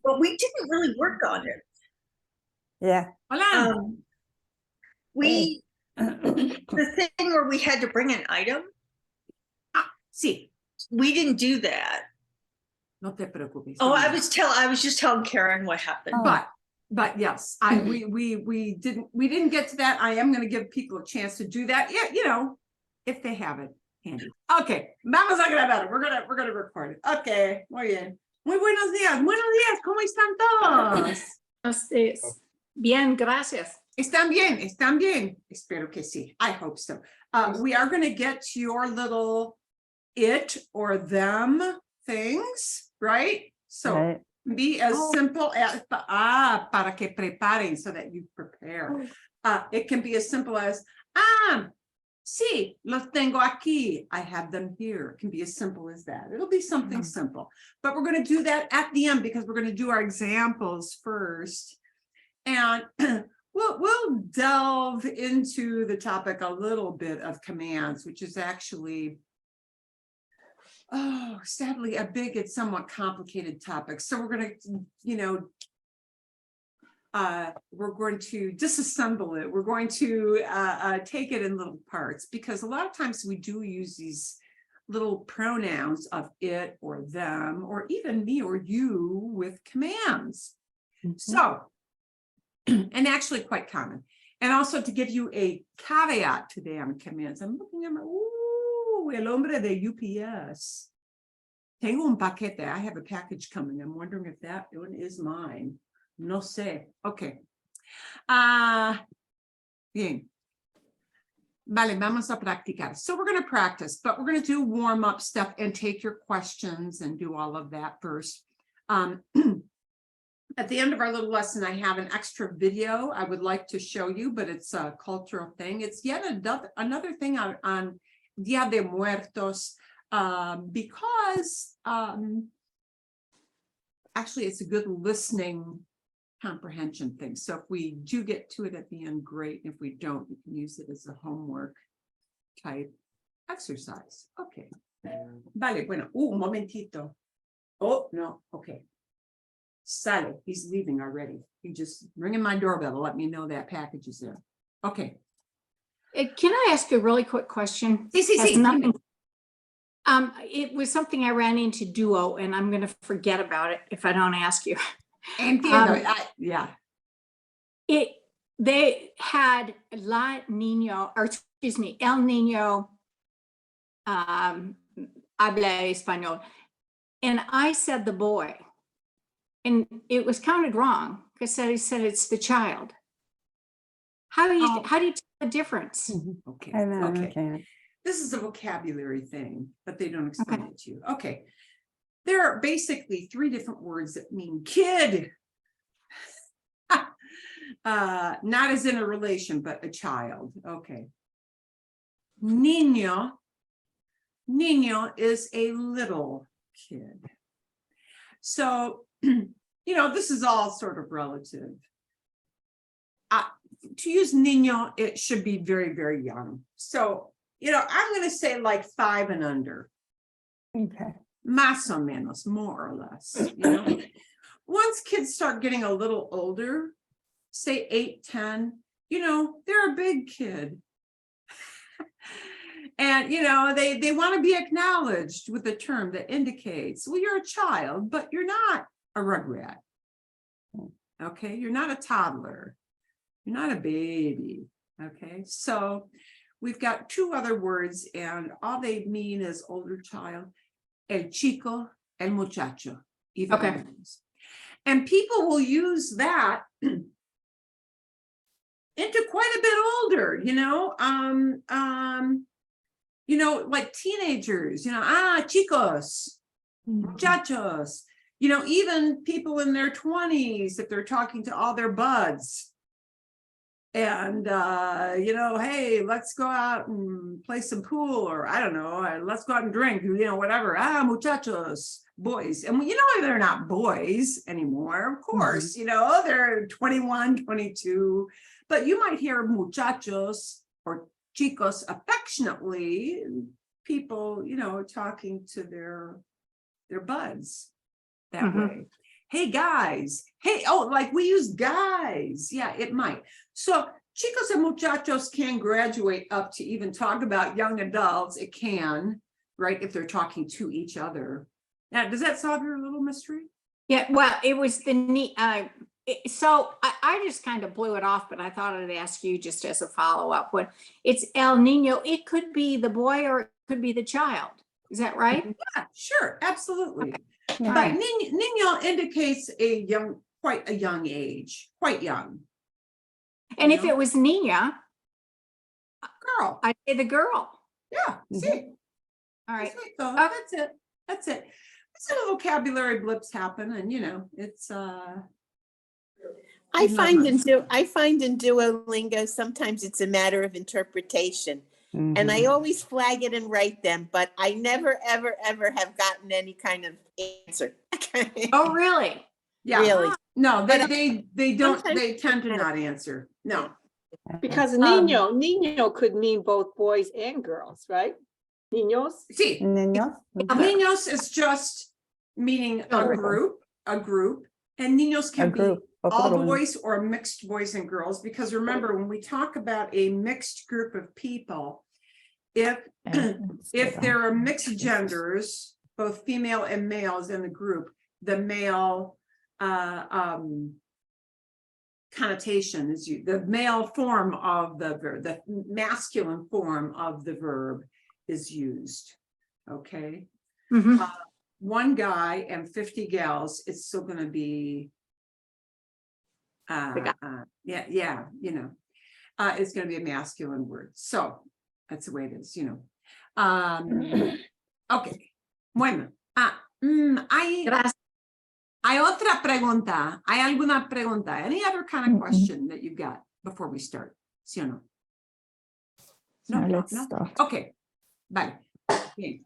but we didn't really work on it. Yeah. Hola. We the thing where we had to bring an item, Sí. we didn't do that. No te preocupes. Oh, I was just telling Karen what happened. But yes, we didn't get to that. I am going to give people a chance to do that. Yeah, you know, if they have it handy. Okay, vamos a grabar. We're gonna record it. Okay, muy bien. Muy buenos días. Buenos días. ¿Cómo están todos? Bien, gracias. ¿Están bien? ¿Están bien? Espero que sí. I hope so. We are going to get to your little it or them things, right? So Right. be as simple as para que preparen, so that you prepare. It can be as simple as sí, los tengo aquí. I have them here. It can be as simple as that. It'll be something simple, but we're going to do that at the end because we're going to do our examples first, and we'll delve into the topic a little bit of commands, which is actually, sadly, a big and somewhat complicated topic. So we're going to, you know, we're going to disassemble it. We're going to take it in little parts, because a lot of times we do use these little pronouns of it or them, or even me or you with commands. So, and actually quite common. And also to give you a caveat to them commands. I'm looking at my, el hombre de UPS. Tengo un paquete. I have a package coming. I'm wondering if that one is mine. No sé. Okay. Bien. Vale, vamos a practicar. So we're going to practice, but we're going to do warm up stuff and take your questions and do all of that first. At the end of our little lesson, I have an extra video I would like to show you, but it's a cultural thing. It's yet another thing on Dia de Muertos, because actually it's a good listening comprehension thing. So if we do get to it at the end, great. If we don't, you can use it as a homework type exercise. Okay. Vale, bueno, un momentito. Oh, no, okay. Sale, he's leaving already. He just ringing my doorbell to let me know that package is there. Okay. Can I ask you a really quick question? Sí. Nothing. It was something I ran into Duo, and I'm going to forget about it if I don't ask you. Entiendo. Yeah. They had La Niño, or excuse me, El Niño habla español, and I said the boy. And it was counted wrong because I said it's the child. How do you tell the difference? Okay. I know, Okay. okay. This is a vocabulary thing, but they don't explain it to you. Okay. There are basically 3 different words that mean kid. Not as in a relation, but a child. Okay. Niño. Niño is a little kid. So, you know, this is all sort of relative. To use niño, it should be very, very young. So, you know, I'm going to say like 5 and under. Okay. Más o menos, more or less. You know? Once kids start getting a little older, say 8, 10, you know, they're a big kid. And, you know, they want to be acknowledged with a term that indicates, well, you're a child, but you're not a rugrat. Okay, you're not a toddler. You're not a baby. Okay, so we've got 2 other words, and all they mean is older child. El chico, el muchacho. Okay. And people will use that into quite a bit older, you know, like teenagers, you know, chicos, muchachos, you know, even people in their 20s, if they're talking to all their buds. And, you know, hey, let's go out and play some pool, or I don't know, let's go out and drink, you know, whatever. Muchachos, boys. And, you know, they're not boys anymore, of course, you know, they're 21, 22. But you might hear muchachos or chicos affectionately, people, you know, talking to their buds that way. hey guys, hey, oh, like we use guys. Yeah, it might. So chicos and muchachos can graduate up to even talk about young adults. It can, right? If they're talking to each other. Now, does that solve your little mystery? Yeah, well, it was the neat, so I just kind of blew it off, but I thought I'd ask you just as a follow-up. When it's El Nino, it could be the boy or it could be the child. Is that right? Yeah, sure, absolutely. But Right. niño indicates a young, quite a young age, quite young. And You if know? it was Nina, Girl, I'd say the girl. yeah, see, All right. that's it, though. That's it, that's it. Some vocabulary blips happen, and you know, it's I find in moments. I find in Duolingo sometimes it's a matter of interpretation, and I always flag it and write them, but I never ever ever have gotten any kind of answer. Oh, really? Yeah, Really? no, But they don't, sometimes they tend to it's not answer. No, Because Niño could mean both boys and girls, right? Niños. see, Niños. niños is just meaning Children. a group, and niños A can be group. all boys or mixed boys and girls, because remember, when we talk about a mixed group of people, if there are mixed genders, both female and males in the group, the male connotation is the male form of the verb, the masculine form of the verb is used. Okay. Mhm. One guy and 50 gals, it's still going to be yeah, you know, it's going to be a masculine word. So that's the way it is, you know. Okay. Bueno. Gracias. Hay otra pregunta. ¿Hay alguna pregunta? Any other kind of question that you've got before we start? ¿Sí o no? No, let's start. Okay. Vale. Bien.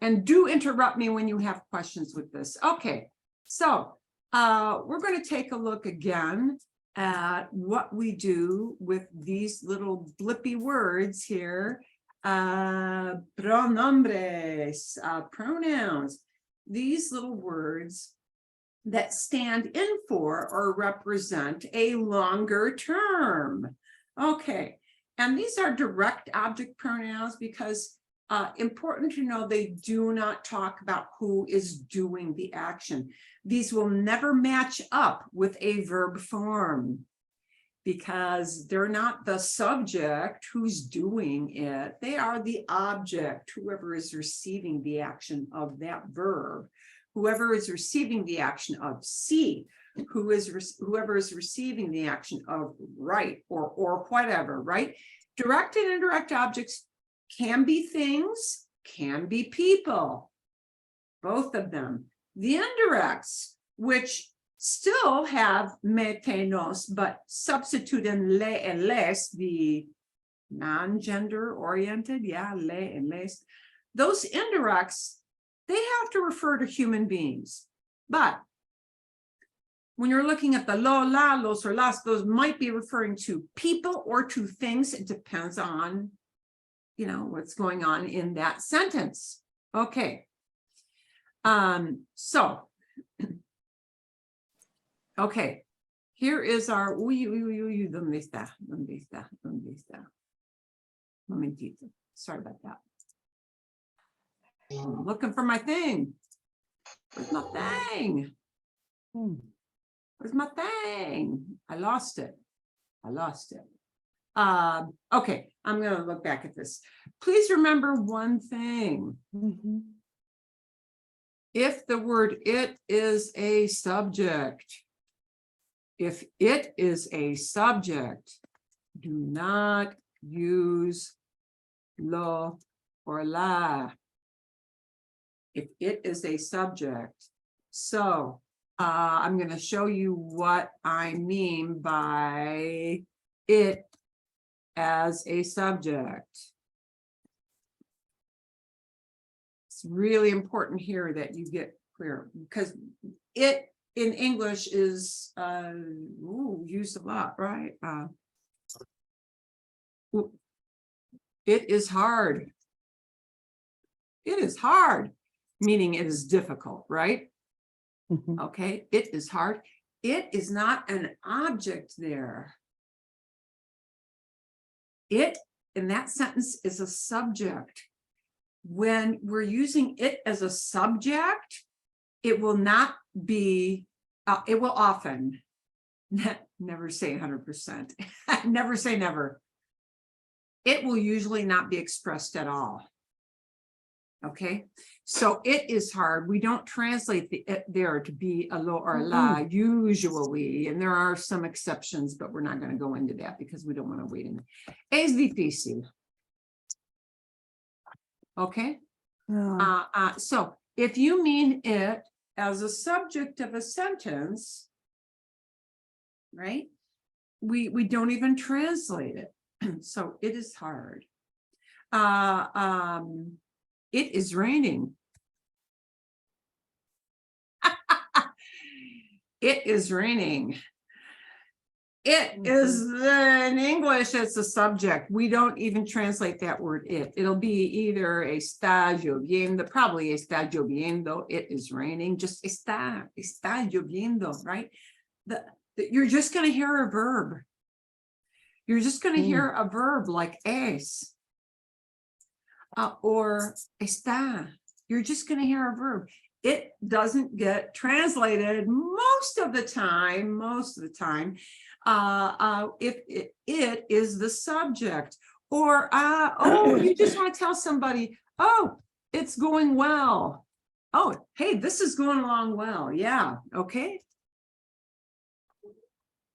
And do interrupt me when you have questions with this. Okay. So we're going to take a look again at what we do with these little blippy words here. Pronombres, pronouns. These little words that stand in for or represent a longer term. Okay, and these are direct object pronouns because important to know they do not talk about who is doing the action. These will never match up with a verb form because they're not the subject who's doing it. They are the object, whoever is receiving the action of that verb. Whoever is receiving the action of see, whoever is receiving the action of write or whatever, right? Direct and indirect objects can be things, can be people, both of them. The indirects, which still have me, te, nos, but substitute in le and les, the non-gender oriented, yeah, le and les. Those indirects, they have to refer to human beings. But when you're looking at the lo, la, los, or las, those might be referring to people or to things. It depends on, you know, what's going on in that sentence. Okay. So, okay, here is our, ¿dónde está? ¿Dónde está? ¿Dónde está? Momentito. Sorry about that. I'm looking for my thing. Where's my thing? Where's my thing? I lost it. I lost it. Okay, I'm going to look back at this. Please remember one thing. If the word it is a subject, if it is a subject, do not use lo or la. If it is a subject. So I'm going to show you what I mean by it as a subject. It's really important here that you get clear because it in English is used a lot, right? It is hard. It is hard, meaning it is difficult, right? Okay, it is hard. It is not an object there. It in that sentence is a subject. When we're using it as a subject, it will not be, it will often, never say 100%, never say never. It will usually not be expressed at all. Okay, so it is hard. We don't translate the it there to be a lo or a la usually, and there are some exceptions, but we're not going to go into that because we don't want to wait in. Es difícil. Okay, so if you mean it as a subject of a sentence, right? We don't even translate it. So it is hard. It is raining. It is raining. It is in English, it's a subject. We don't even translate that word it. It'll be either está lloviendo, probably está lloviendo, it is raining, just está lloviendo, right? You're just going to hear a verb. You're just going to hear a verb like es. Or está. You're just going to hear a verb. It doesn't get translated most of the time, if it is the subject. Or, oh, you just want to tell somebody, oh, it's going well. Oh, hey, this is going along well. Yeah, okay.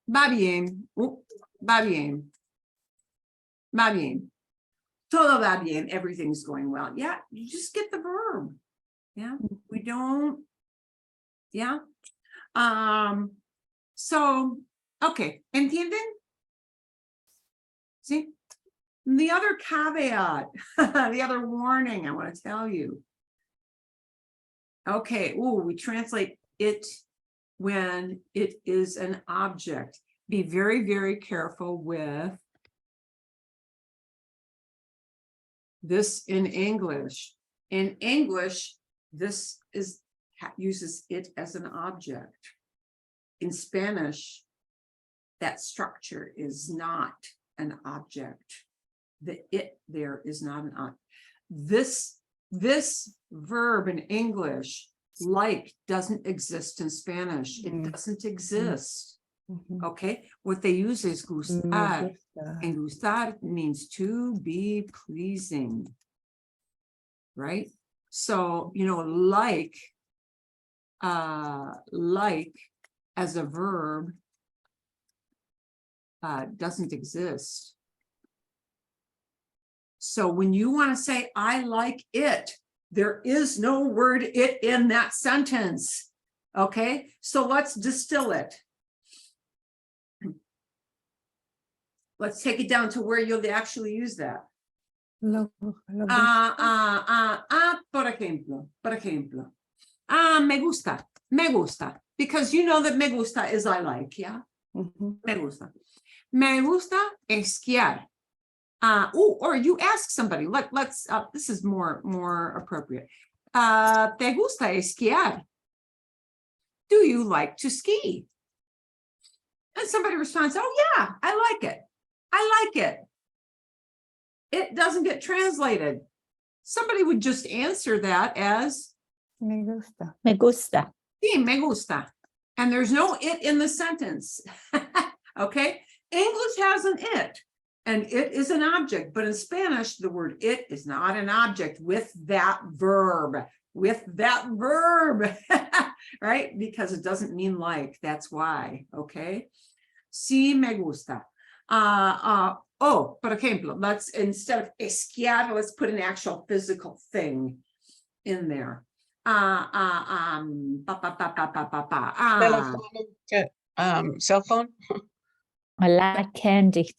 Va bien. Va bien. Va bien. Todo va bien, everything's going well. Yeah, you just get the verb. Yeah, we don't. Yeah. So, okay, ¿entienden? See? The other caveat, the other warning I want to tell you. Okay, we translate it when it is an object. Be very, very careful with this in English. In English, this uses it as an object. In Spanish, that structure is not an object. The it there is not an object. This verb in English, like, doesn't exist in Spanish. It doesn't exist. Okay, what they use is gustar, and gustar means to be pleasing, right? So, you know, like as a verb doesn't exist. So when you want to say, I like it, there is no word it in that sentence. Okay, so let's distill it. Let's take it down to where you'll actually use that. Por ejemplo. Me gusta. Because you know that me gusta is I like, yeah? Me gusta. Me gusta esquiar. Or you ask somebody, let's, this is more appropriate. ¿Te gusta esquiar? Do you like to ski? And somebody responds, oh yeah, I like it. I like it. It doesn't get translated. Somebody would just answer that as Me gusta. Me gusta. Sí, me gusta. And there's no it in the sentence. Okay? English has an it, and it is an object, but in Spanish, the word it is not an object with that verb. Right? Because it doesn't mean like, that's why. Okay? Sí, me gusta. Por ejemplo, let's, instead of esquiar, let's put an actual physical thing in there. Cell phone? I like candy.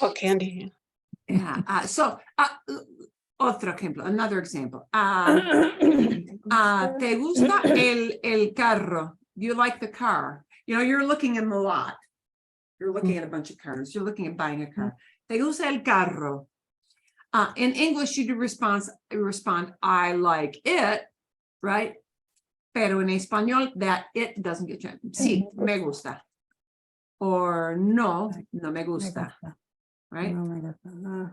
Oh, candy. Yeah. So, otro ejemplo, another example. ¿Te gusta el carro? Do you like the car? You know, you're looking in the lot. You're looking at a bunch of cars. You're looking at buying a car. ¿Te gusta el carro? In English, you do respond, I like it, right? pero en español that it doesn't get changed. Sí, me gusta. Or no, no me Me gusta, gusta. right? No me gusta. No.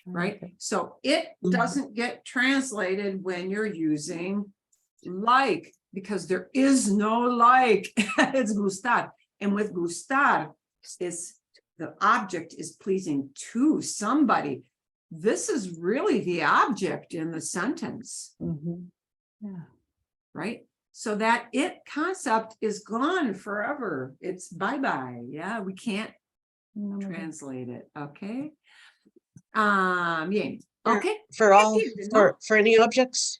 Right? Okay. So it doesn't get translated when you're using like, because there is no like. It's gustar. And with gustar, is the object is pleasing to somebody. This is really the object in the sentence, Mhm. Yeah. right? So that it concept is gone forever. It's bye-bye. Yeah, we can't No me gusta. translate it. Okay. Bien. For- Okay. For all, sirve, ¿no? for any objects?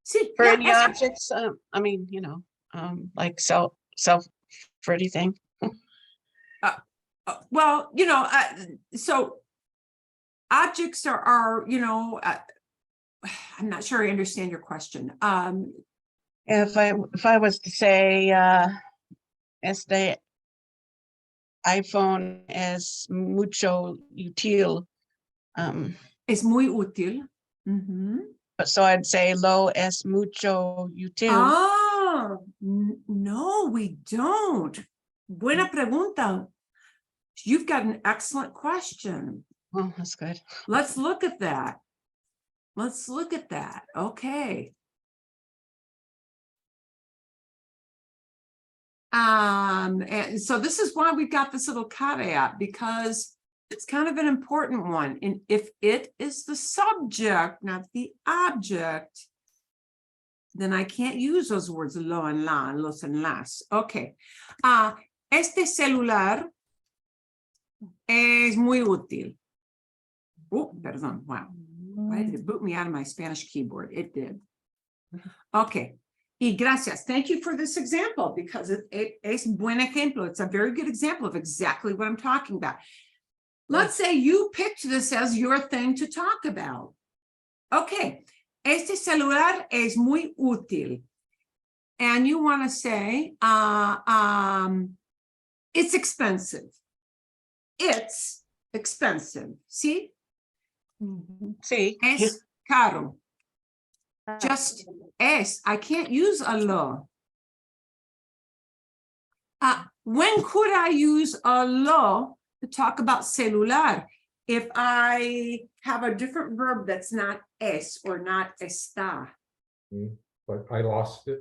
Sí, For yeah, any that's right. objects, I mean, you know, like self, for anything. Well, so objects are I'm not sure I understand your question. If I was to say, este iPhone es mucho útil, Es muy útil. Mhm. but so I'd say lo es mucho útil. No, we don't. Buena pregunta. You've got an excellent question. Oh, that's good. Let's look at that. Let's look at that. Okay. And so this is why we've got this little caveat, because it's kind of an important one. And if it is the subject, not the object, then I can't use those words lo and la, los and las. Okay. Este celular es muy útil. Oh, perdón. Wow. Why did it boot me out of my Spanish keyboard? It did. Okay. Y gracias. Thank you for this example, because it es buen ejemplo. It's a very good example of exactly what I'm talking about. Let's say you picked this as your thing to talk about. Okay. Este celular es muy útil. And you want to say, it's expensive. It's expensive. See? Mhm. Sí. Es caro. Just es. I can't use a lo. When could I use a lo to talk about celular? If I have a different verb that's not es or not está. But I lost it.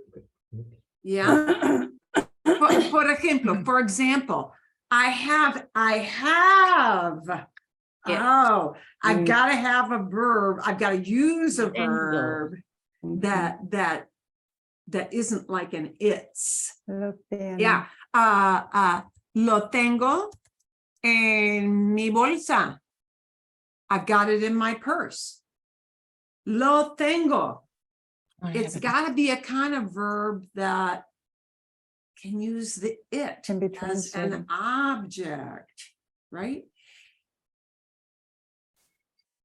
Yeah. For example, I have. Oh, I've got to have a verb. I've got to use a verb that isn't like an it's. Lo tengo. Yeah. Lo tengo en mi bolsa. I've got it in my purse. Lo tengo. I It's have it. got to be a kind of verb that can use the it Can be as an translated. object, right?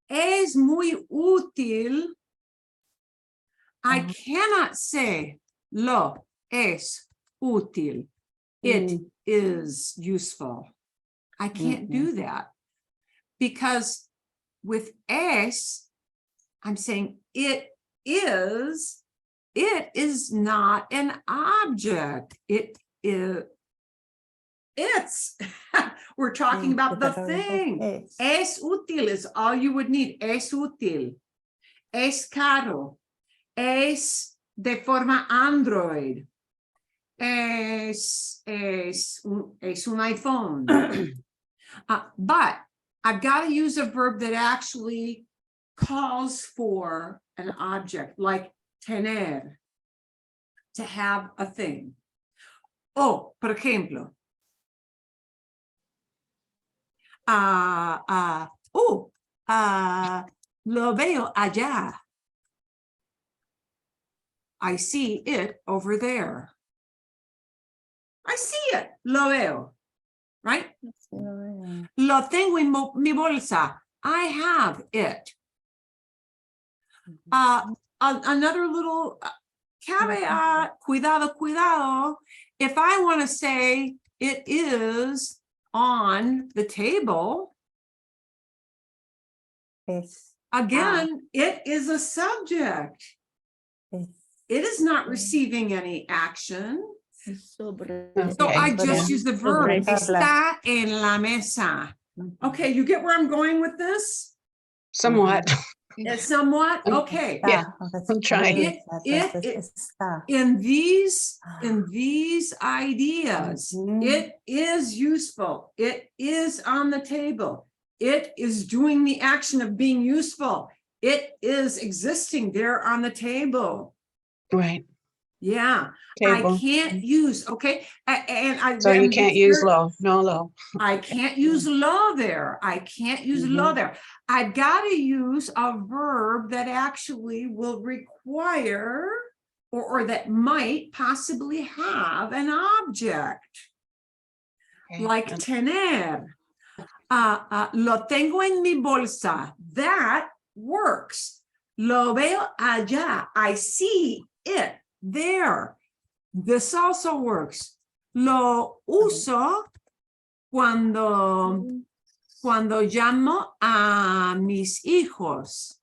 Es muy útil. I cannot say lo es útil. It is useful. I can't do that, because with es, I'm saying it is not an object. It is, it's, we're talking about the thing. Es útil is all you would need. Es útil. Es caro. Es de forma Android. Es un iPhone. But I've got to use a verb that actually calls for an object, like tener, to have a thing. Oh, por ejemplo, lo veo allá. I see it over there. I see it, lo veo, right? Lo tengo en mi bolsa. I have it. Another little caveat, cuidado. If I want to say it is on the table, Es. Again, it is a subject. It is not receiving any action. So Okay, I just yeah. use the verb, Sobre. está en la mesa. Okay, you get where I'm going with this? Somewhat. It's somewhat, okay. Yeah, I'm trying. In these ideas, Mhm. it is useful. It is on the table. It is doing the action of being useful. It is existing there on the table. Right. Yeah, Table. I can't use, okay, and I. So you and can't it's use very- low, no low. I can't use law there. I can't use law there. I've got to use a verb that actually will require or that might possibly have an object, Okay, like and- tener. Lo tengo en mi bolsa. That works. Lo veo allá. I see it there. This also works. Lo uso cuando llamo a mis hijos.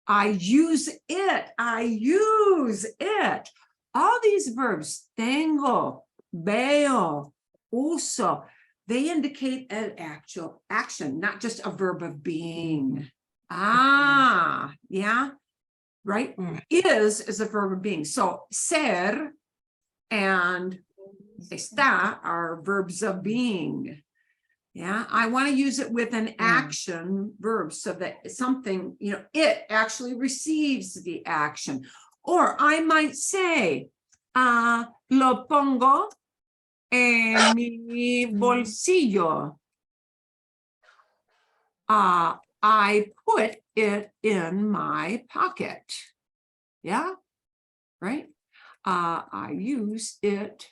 I use it. I use it. All these verbs, tengo, veo, uso, they indicate an actual action, not just a verb of being. Ah, yeah, right? Right. Is a verb of being. So ser and está are verbs of being. Yeah, I want to use it with an action verb so that something, it actually receives the action. Or I might say, lo pongo en mi bolsillo. I put it in my pocket. Yeah, right? I use it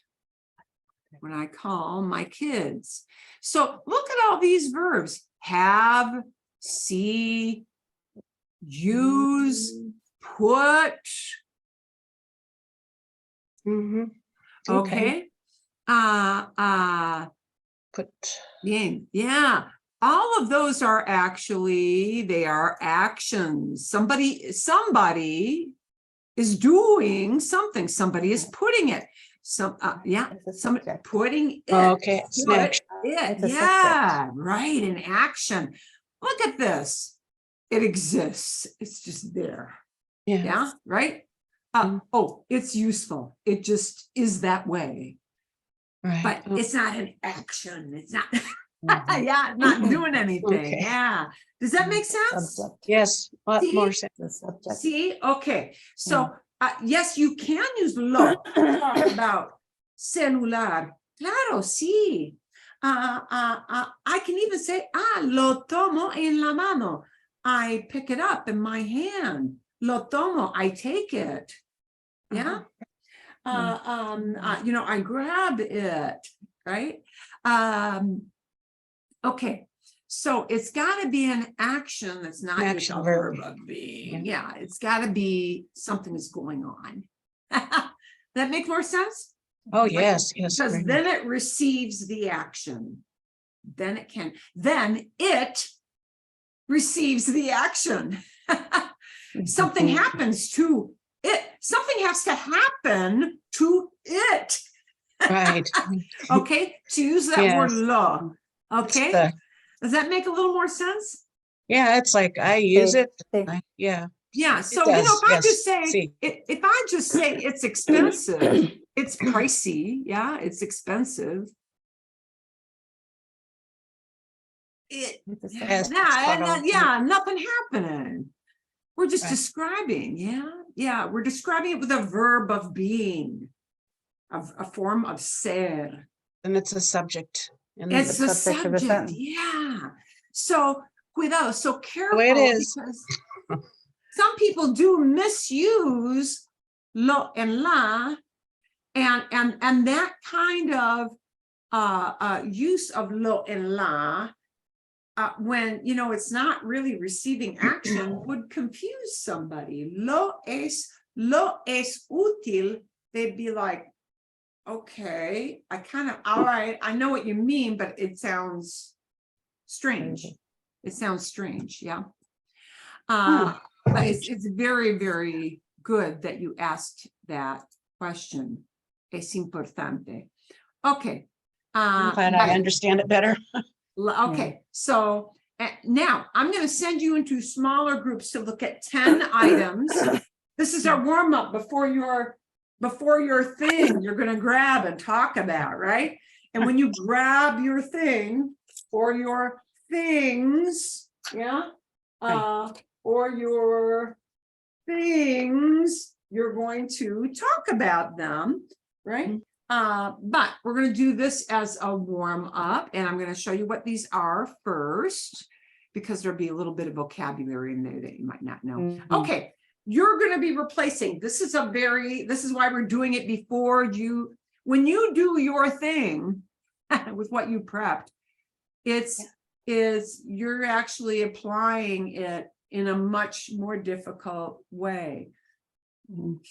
when I call my kids. So look at all these verbs: have, see, use, put. Mhm. Okay. Put. Bien. Yeah. All of those are actually, they are actions. Somebody is doing something. Somebody is putting it. Somebody putting it. Okay, it's an Put action. it. It's a Yeah, right. In action. Look at this. It exists. It's just there. Yeah. Yeah, right. Oh, it's useful. It just is that way. Right. But Oh, it's not an action. It's not. Yeah, not doing anything. Okay. Yeah. Does that make sense? yes, a lot See? more sense. See, okay. So, yes, you can use lo to talk about celular. Claro, sí. I can even say, lo tomo en la mano. I pick it up in my hand. Lo tomo, I take it. Yeah. I grab it, right? Okay. So it's got to be an action that's not An just action a verb. verb of being. Yeah, it's got to be something that's going on. That make more sense? Oh, yes, yes. Because very then much. it receives the action. Then it receives the action. Something happens to it. Something has to happen to it. Right. Okay, to use that word Yes. lo. It's Okay, the- does that make a little more sense? yeah, it's like I use it. Sí. Yeah. Yeah, so does, if I yes. just say, See. if I just say it's expensive, it's pricey, yeah, it's expensive. Yes, Nothing happening. We're just Right. describing, we're describing it with a verb of being, of a form of ser. And it's a subject. And It's the the subject of the subject, sentence. yeah. So cuidado, so careful, way it is. because some people do misuse lo and la, and that kind of use of lo and la, when it's not really receiving action, would confuse somebody. Lo es útil. They'd be like, okay, all right, I know what you mean, but it sounds strange. It sounds strange, yeah. But it's very, very good that you asked that question. Es importante. Okay. I'm glad I Right. understand it better. Okay, so now I'm going to send you into smaller groups to look at 10 items. This is our warm up before your thing you're going to grab and talk about, right? And when you grab your thing or your things, yeah, or your things, you're going to talk about them, right? But we're going to do this as a warm up, and I'm going to show you what these are first, because there'll be a little bit of vocabulary in there that you might not know. Okay, you're going to be replacing. This is why we're doing it before you, when you do your thing with what you prepped, you're actually applying it in a much more difficult way.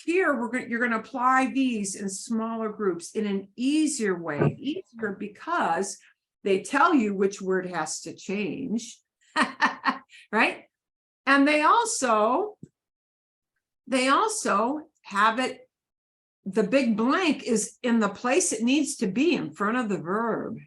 Here, you're going to apply these in smaller groups in an easier way, easier because they tell you which word has to change, right? And they also have it, the big blank is in the place it needs to be in front of the verb.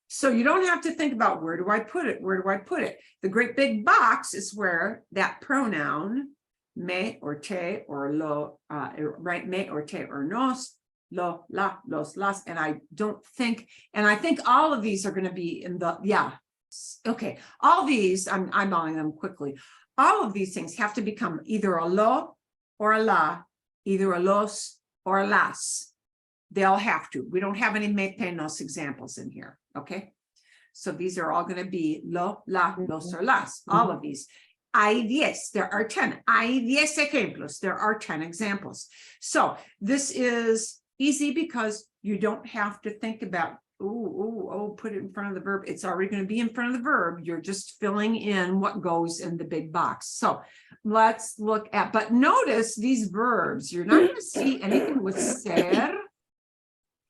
So you don't have to think about where do I put it? Where do I put it? The great big box is where that pronoun me or te or lo, right? Me or te or nos, lo, la, los, las. And I think all of these are going to be in the, okay. All these, I'm eyeballing them quickly. All of these things have to become either a lo or a la, either a los or a las. They all have to. We don't have any me, te, nos examples in here. Okay. So these are all going to be lo, la, los, or las. All of these. Hay 10, there are 10. Hay 10 ejemplos, there are 10 examples. So this is easy because you don't have to think about, put it in front of the verb. It's already going to be in front of the verb. You're just filling in what goes in the big box. So let's look at, but notice these verbs. You're not going to see anything with ser.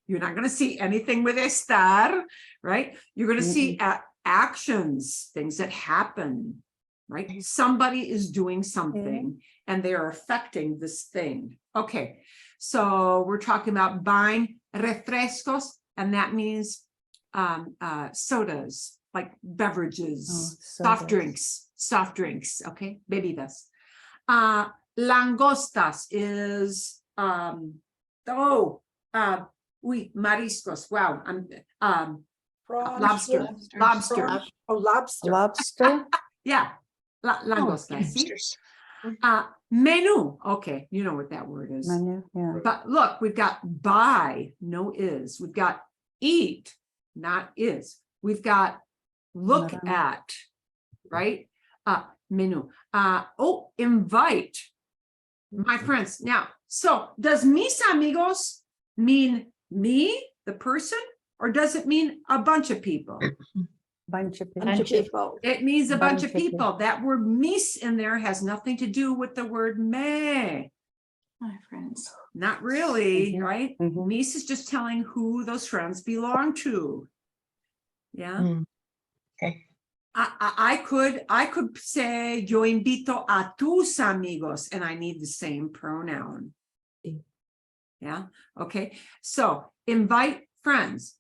You're not going to see anything with estar, right? You're going to see actions, things that happen. Right? Somebody is doing something and they are affecting this thing. Okay, so we're talking about buying refrescos, and that means sodas, like beverages, soft drinks, okay, bebidas. Langostas is, mariscos, wow, lobster. Oh, lobster. Lobster. Yeah. Langosta, see? Hamsters. Menu. Okay, you know what that word is. Menu, yeah. But look, we've got buy, no is. We've got eat, not is. We've got look at, right? Menu. Invite. My friends. Now, so does mis amigos mean me, the person, or does it mean a bunch of people? Bunch of Bunch of people. It means a bunch of Bunch of people. That word mis in there has nothing to do with the word me. My friends. Not really, right? Mhm. Mis is just telling who those friends belong to. Yeah. Okay. I could say yo invito a tus amigos, and I need the same pronoun. Yeah. Okay. So invite friends.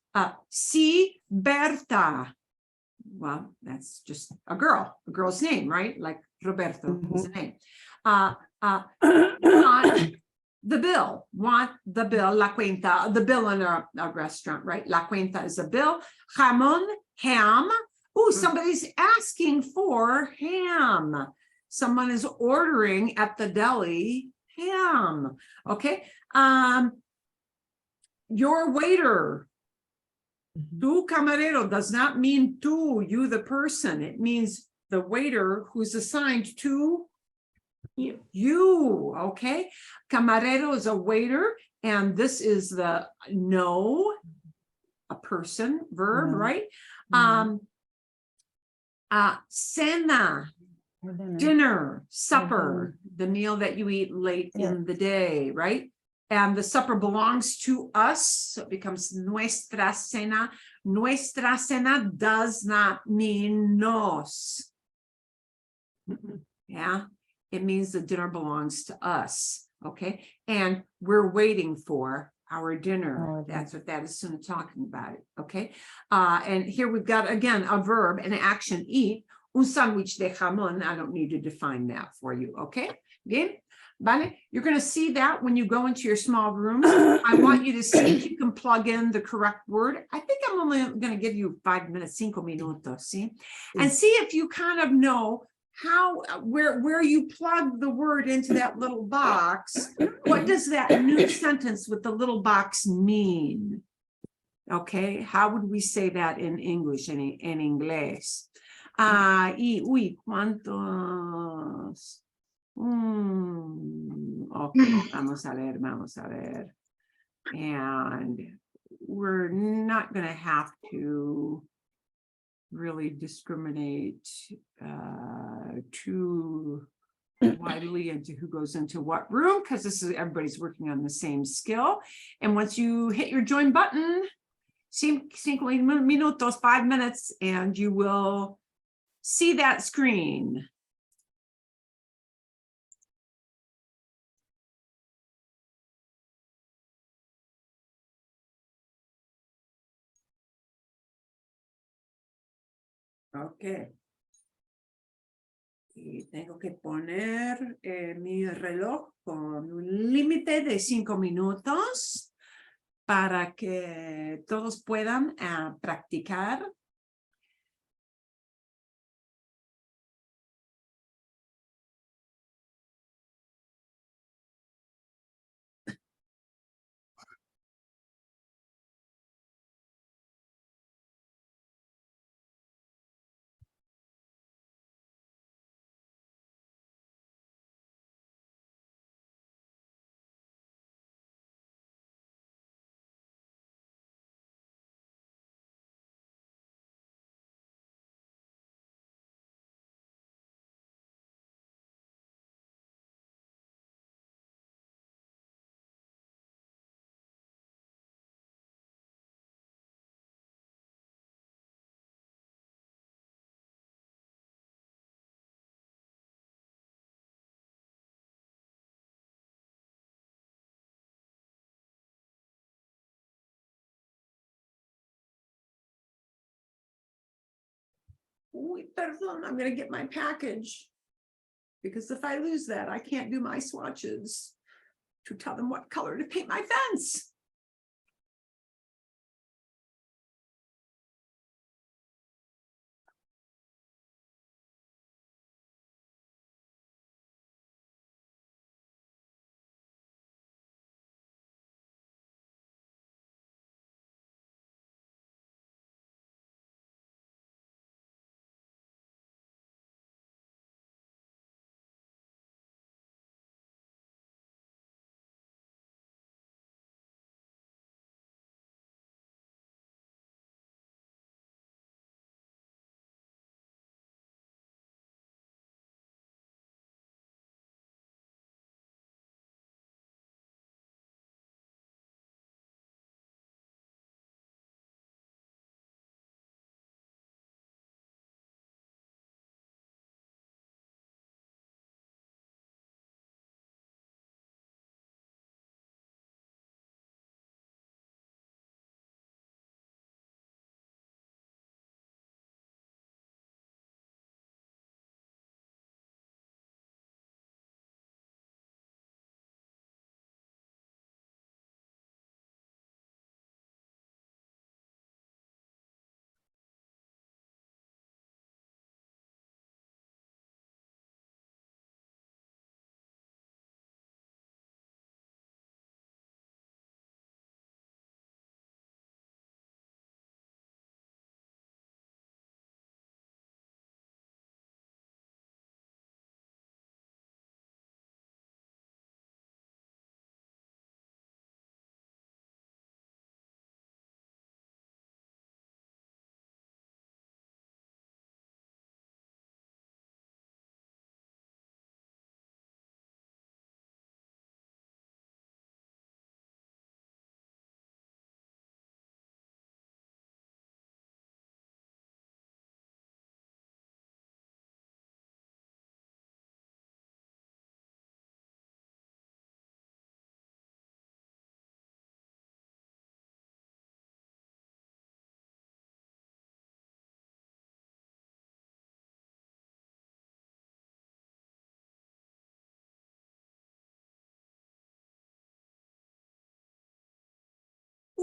Si Berta. Well, that's just a girl's name, right? Like Roberto is a name. Want the bill, la cuenta, the bill in a restaurant, right? La cuenta is a bill. Jamón, ham. Somebody's asking for ham. Someone is ordering at the deli ham. Okay. Your waiter. Tu camarero does not mean tu, you the person. It means the waiter who's assigned to you, okay? Camarero is a waiter, and this is the no, a person, verb, right? Cena, dinner, supper, the meal that you eat late in the day, right? And the supper belongs to us, so it becomes nuestra cena. Nuestra cena does not mean nos. Yeah, it means the dinner belongs to us, okay? And we're waiting for our dinner. Our dinner. That's what that is soon talking about it, okay? And here we've got, again, a verb, an action, eat, un sándwich de jamón. I don't need to define that for you, okay? Bien? Vale? You're gonna see that when you go into your small rooms. I want you to see if you can plug in the correct word. I think I'm only gonna give you 5 minutes, 5 minutos, see? And see if you kind of know how, where you plug the word into that little box. What does that new sentence with the little box mean? Okay, how would we say that in English, in inglés? Uy, ¿cuántos? Okay, vamos a ver. And we're not gonna have to really discriminate too widely into who goes into what room, because this is everybody's working on the same skill. And once you hit your join button, 5 minutos, 5 minutes, and you will see that screen. Okay. Y tengo que poner mi reloj con un límite de 5 minutos para que todos puedan practicar. Uy, perdón, I'm going to get my package. Because if I lose that, I can't do my swatches to tell them what color to paint my fence.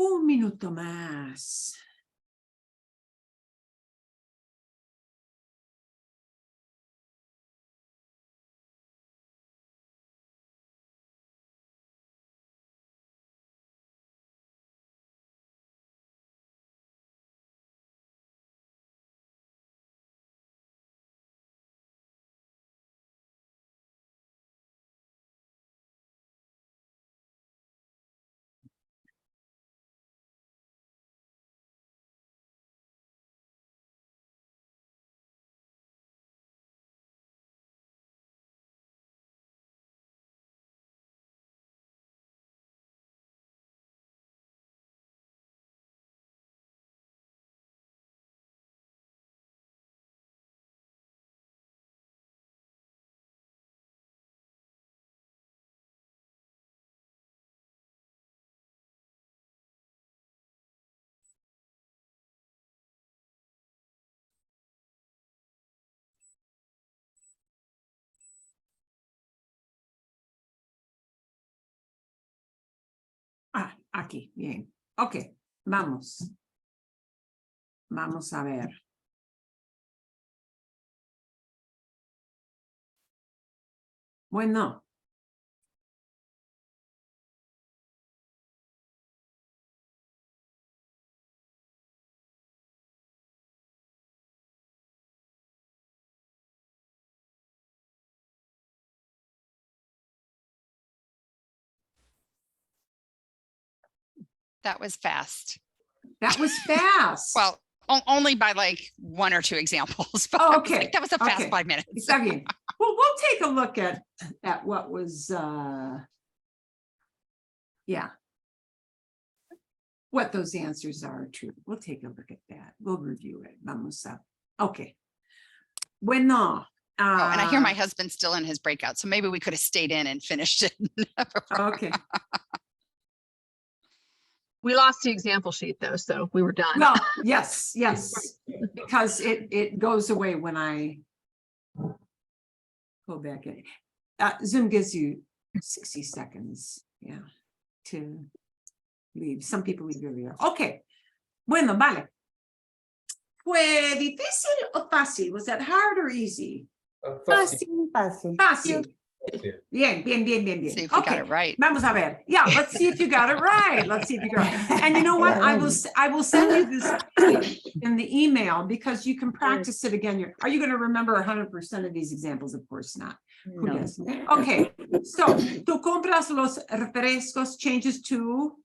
Un minuto más. Ah, aquí, bien. Ok, vamos. Vamos a ver. Bueno. That was fast. That was fast. Well, only by like 1 or 2 examples. But Oh, I was okay, like, that was a fast okay. 5 minutes. Está bien. Well, we'll take a look at what was, yeah. What those answers are too. We'll take a look at that. We'll review it. Vamos a. Okay. Bueno. Oh, and I hear my husband's still in his breakout, so maybe we could have stayed in and finished it. Okay. We lost the example sheet though, so we were done. Well, yes, because it goes away when I go back in. Zoom gives you 60 seconds, yeah, to leave. Some people leave earlier. Okay. Bueno, vale. ¿Fue difícil o fácil? Was that hard or easy? Fácil. Fácil. Fácil. Yeah. Bien. See if we got it right. Vamos a ver. Yeah, let's see if you got it right. Let's see if you got it right. And you know what? I will send you this in the email because you can practice it again. Are you going to remember 100% of these examples? Of course not. Who No. does? Okay. So, tú compras los refrescos changes to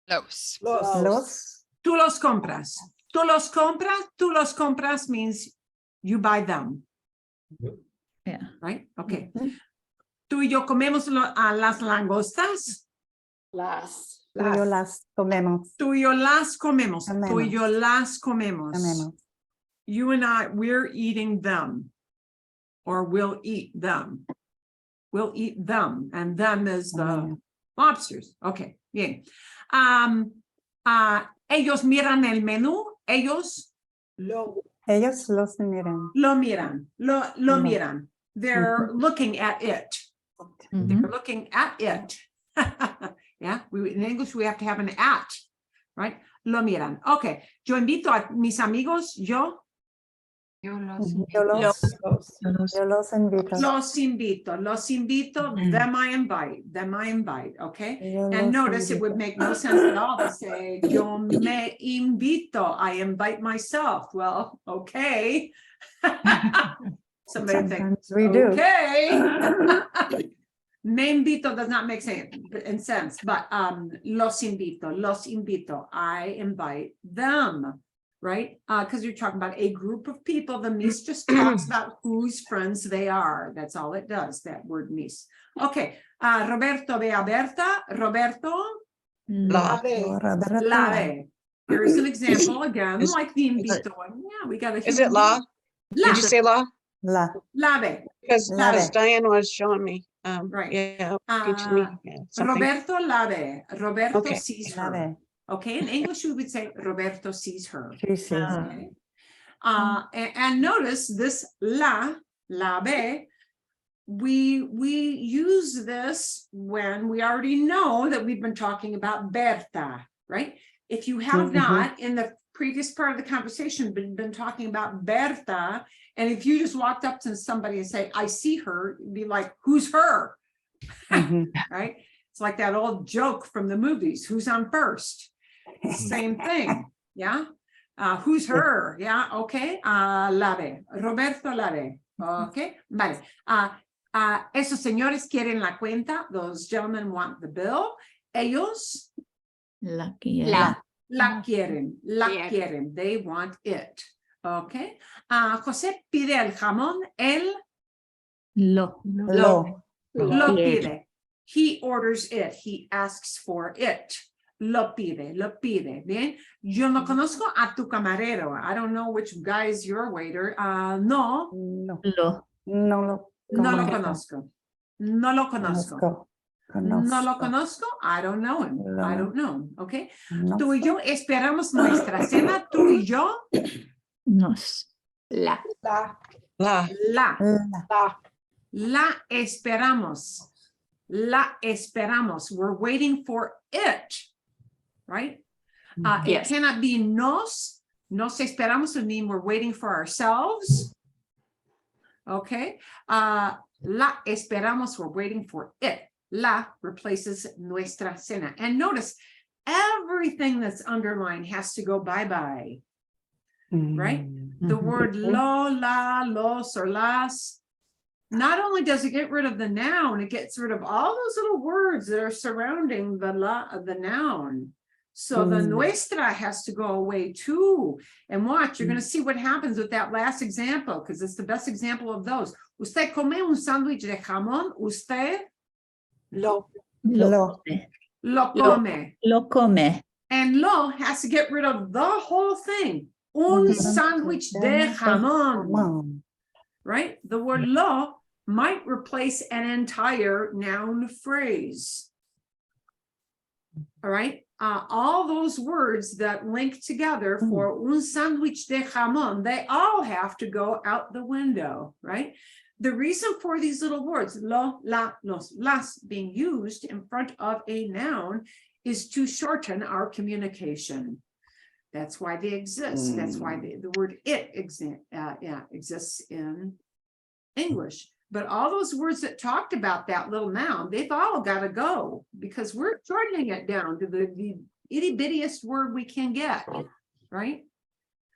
Los. Los. tú los compras. Tú los compras. Tú los compras means you buy them. Yeah. Right? Okay. Tú y yo comemos las langostas. Las. Tú y yo las comemos. Tú y yo las comemos. Tú y yo las comemos. Comemos. You and I, we're eating them. Or we'll eat them. We'll eat them. And them is the lobsters. Okay, bien. Ellos miran el menú. Ellos Ellos los miran. lo miran. Lo No. miran. They're looking at it. They're looking at it. Yeah, in English we have to have an at, right? Lo miran. Okay, yo invito a mis amigos, yo Yo los invito. los invito, them I invite, okay? Yo And los notice it would invito. make no sense at all to say, yo me invito, I invite myself. Well, okay. Somebody think, Sometimes we do. okay. Me invito does not make sense, but los invito, I invite them, right? Because you're talking about a group of people. The mis just talks about whose friends they are. That's all it does, that word mis. Okay, Roberto ve a Berta. Roberto La. lave. Here's an example again, Is- like the is it- invito one. Yeah, we got a. Is it la? Did you say la? La. Lave. Because Lave. Diane was showing me. Right. Yeah. looking to me, yeah, something. Roberto lave. Roberto Okay. sees her. Lave. Okay, in English we would say Roberto sees her. She sees. Okay. And notice this lave we use this when we already know that we've been talking about Berta, right? If you have not in the previous part of the conversation been talking about Berta, and if you just walked up to somebody and say, I see her, you'd be like, who's her? Right? It's like that old joke from the movies, who's on first? Same thing, yeah? Who's her? Yeah, okay. Lave, Roberto Lave, okay, vale. Esos señores quieren la cuenta. Those gentlemen want the bill. Ellos La. la quieren, Quieren. quieren. They want it. Okay. José pide el jamón. Él Lo. lo pide. He orders it. He asks for it. Lo pide, lo pide. Bien. Yo no conozco a tu camarero. I don't know which guy is your waiter. No. No. No lo conozco. No lo conozco. No lo conozco. I don't know him. I don't know him. Okay. Tú y yo esperamos nuestra cena. Tú y yo. Nos. La. La esperamos. La esperamos. We're waiting for it. Right? It Yes. cannot be nos. Nos esperamos would mean we're waiting for ourselves. Okay. La esperamos, we're waiting for it. La replaces nuestra cena. And notice, everything that's underlined has to go bye-bye. Right? The word lo, la, los, or las, not only does it get rid of the noun, it gets rid of all those little words that are surrounding the noun. So the nuestra has to go away too. And watch, you're going to see what happens with that last example, because it's the best example of those. Usted come un sándwich de jamón. Usted Lo. come. And lo has to get rid of the whole thing. Un sándwich de jamón. Right? The word lo might replace an entire noun phrase. All right? All those words that link together for un sándwich de jamón, they all have to go out the window, right? The reason for these little words, lo, la, los, las, being used in front of a noun is to shorten our communication. That's why they exist. That's why the word it exists in English. But all those words that talked about that little noun, they've all got to go because we're shortening it down to the itty bittiest word we can get, right?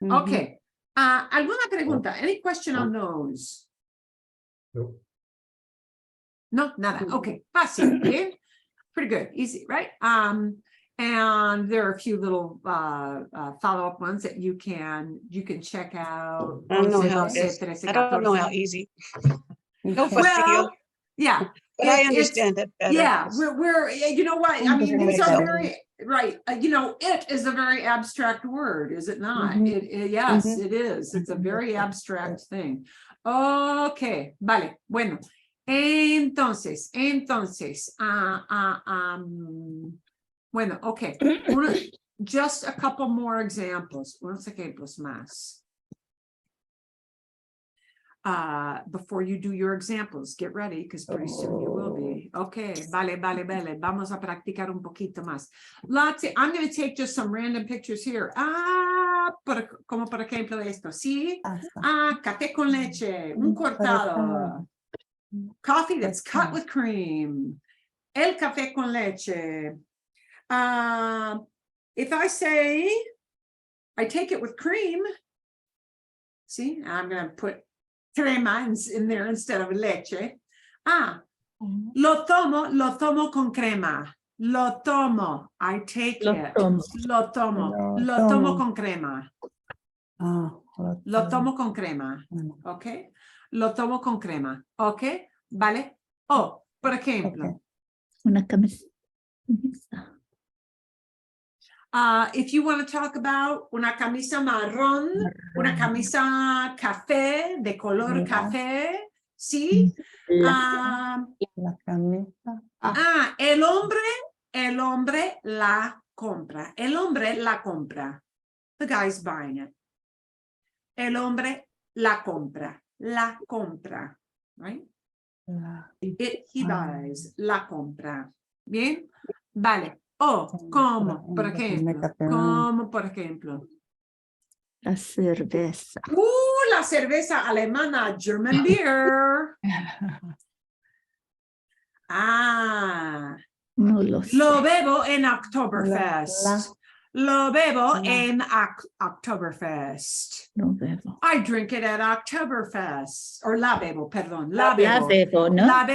Okay. ¿Alguna pregunta? Any question on those? Nope. No, nada. Okay. Fácil. Bien. Pretty good. Easy, right? And there are a few little follow-up ones that you can check out. I don't know how it is. I don't know how easy. No fastidio. Yeah. But I understand it better. Yeah, we're you know what? I mean, these are very right. You know, it is a very abstract word, is it not? Yes, it is. It's a very abstract thing. Okay, vale. Bueno, entonces, bueno, okay. Just a couple more examples. Unos ejemplos más. Before you do your examples, get ready because pretty soon you will be. Okay, vale. Vamos a practicar un poquito más. I'm going to take just some random pictures here. Como por ejemplo esto, ¿sí? Café con leche, un cortado. Coffee that's cut with cream. El café con leche. If I say, I take it with cream, see, I'm going to put crema in there instead of leche. Lo tomo con crema. Lo tomo. I take it. Lo tomo con crema. Lo tomo con crema. Okay. Lo tomo con crema. Okay. Vale. Por ejemplo. Una camisa. If you want to talk about una camisa marrón, una camisa café, de color café, ¿sí? La camisa. El hombre la compra. El hombre la compra. The guy's buying it. El hombre la compra. La compra. Right? It, he buys. La compra. Bien. Vale. O, como, por ejemplo. Como, por ejemplo. La cerveza. La cerveza alemana, German beer. Ah, No lo sé. lo bebo en Oktoberfest. Lo bebo en Oktoberfest. No bebo. I drink it at Oktoberfest. Or la bebo, perdón. La La bebo. bebo, ¿no? La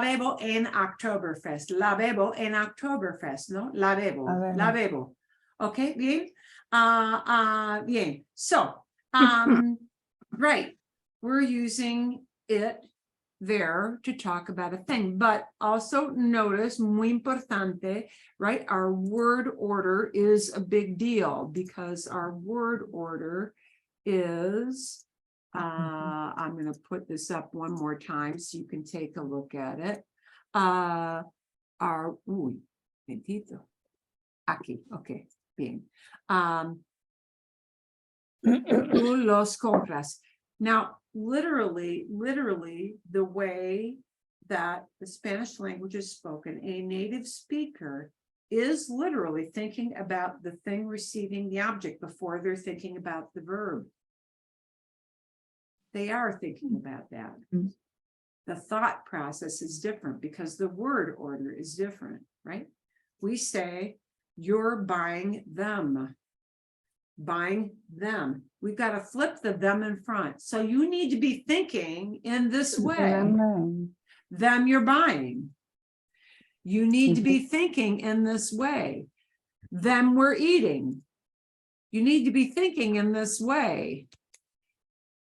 bebo en Oktoberfest. La bebo en Oktoberfest, ¿no? La bebo. La bebo. Okay, bien. Bien. So, right. We're using it there to talk about a thing, but also notice, muy importante, right? Our word order is a big deal because our word order is, I'm going to put this up one more time so you can take a look at it. Bendito. Aquí, okay, bien. Tú los compras. Now, literally, the way that the Spanish language is spoken, a native speaker is literally thinking about the thing receiving the object before they're thinking about the verb. They are thinking about that. Mm. The thought process is different because the word order is different, right? We say, you're buying them. Buying them. We've got to flip the them in front. So you need to be thinking in this way. Them you're buying. You need to be thinking in this way. Them we're eating. You need to be thinking in this way.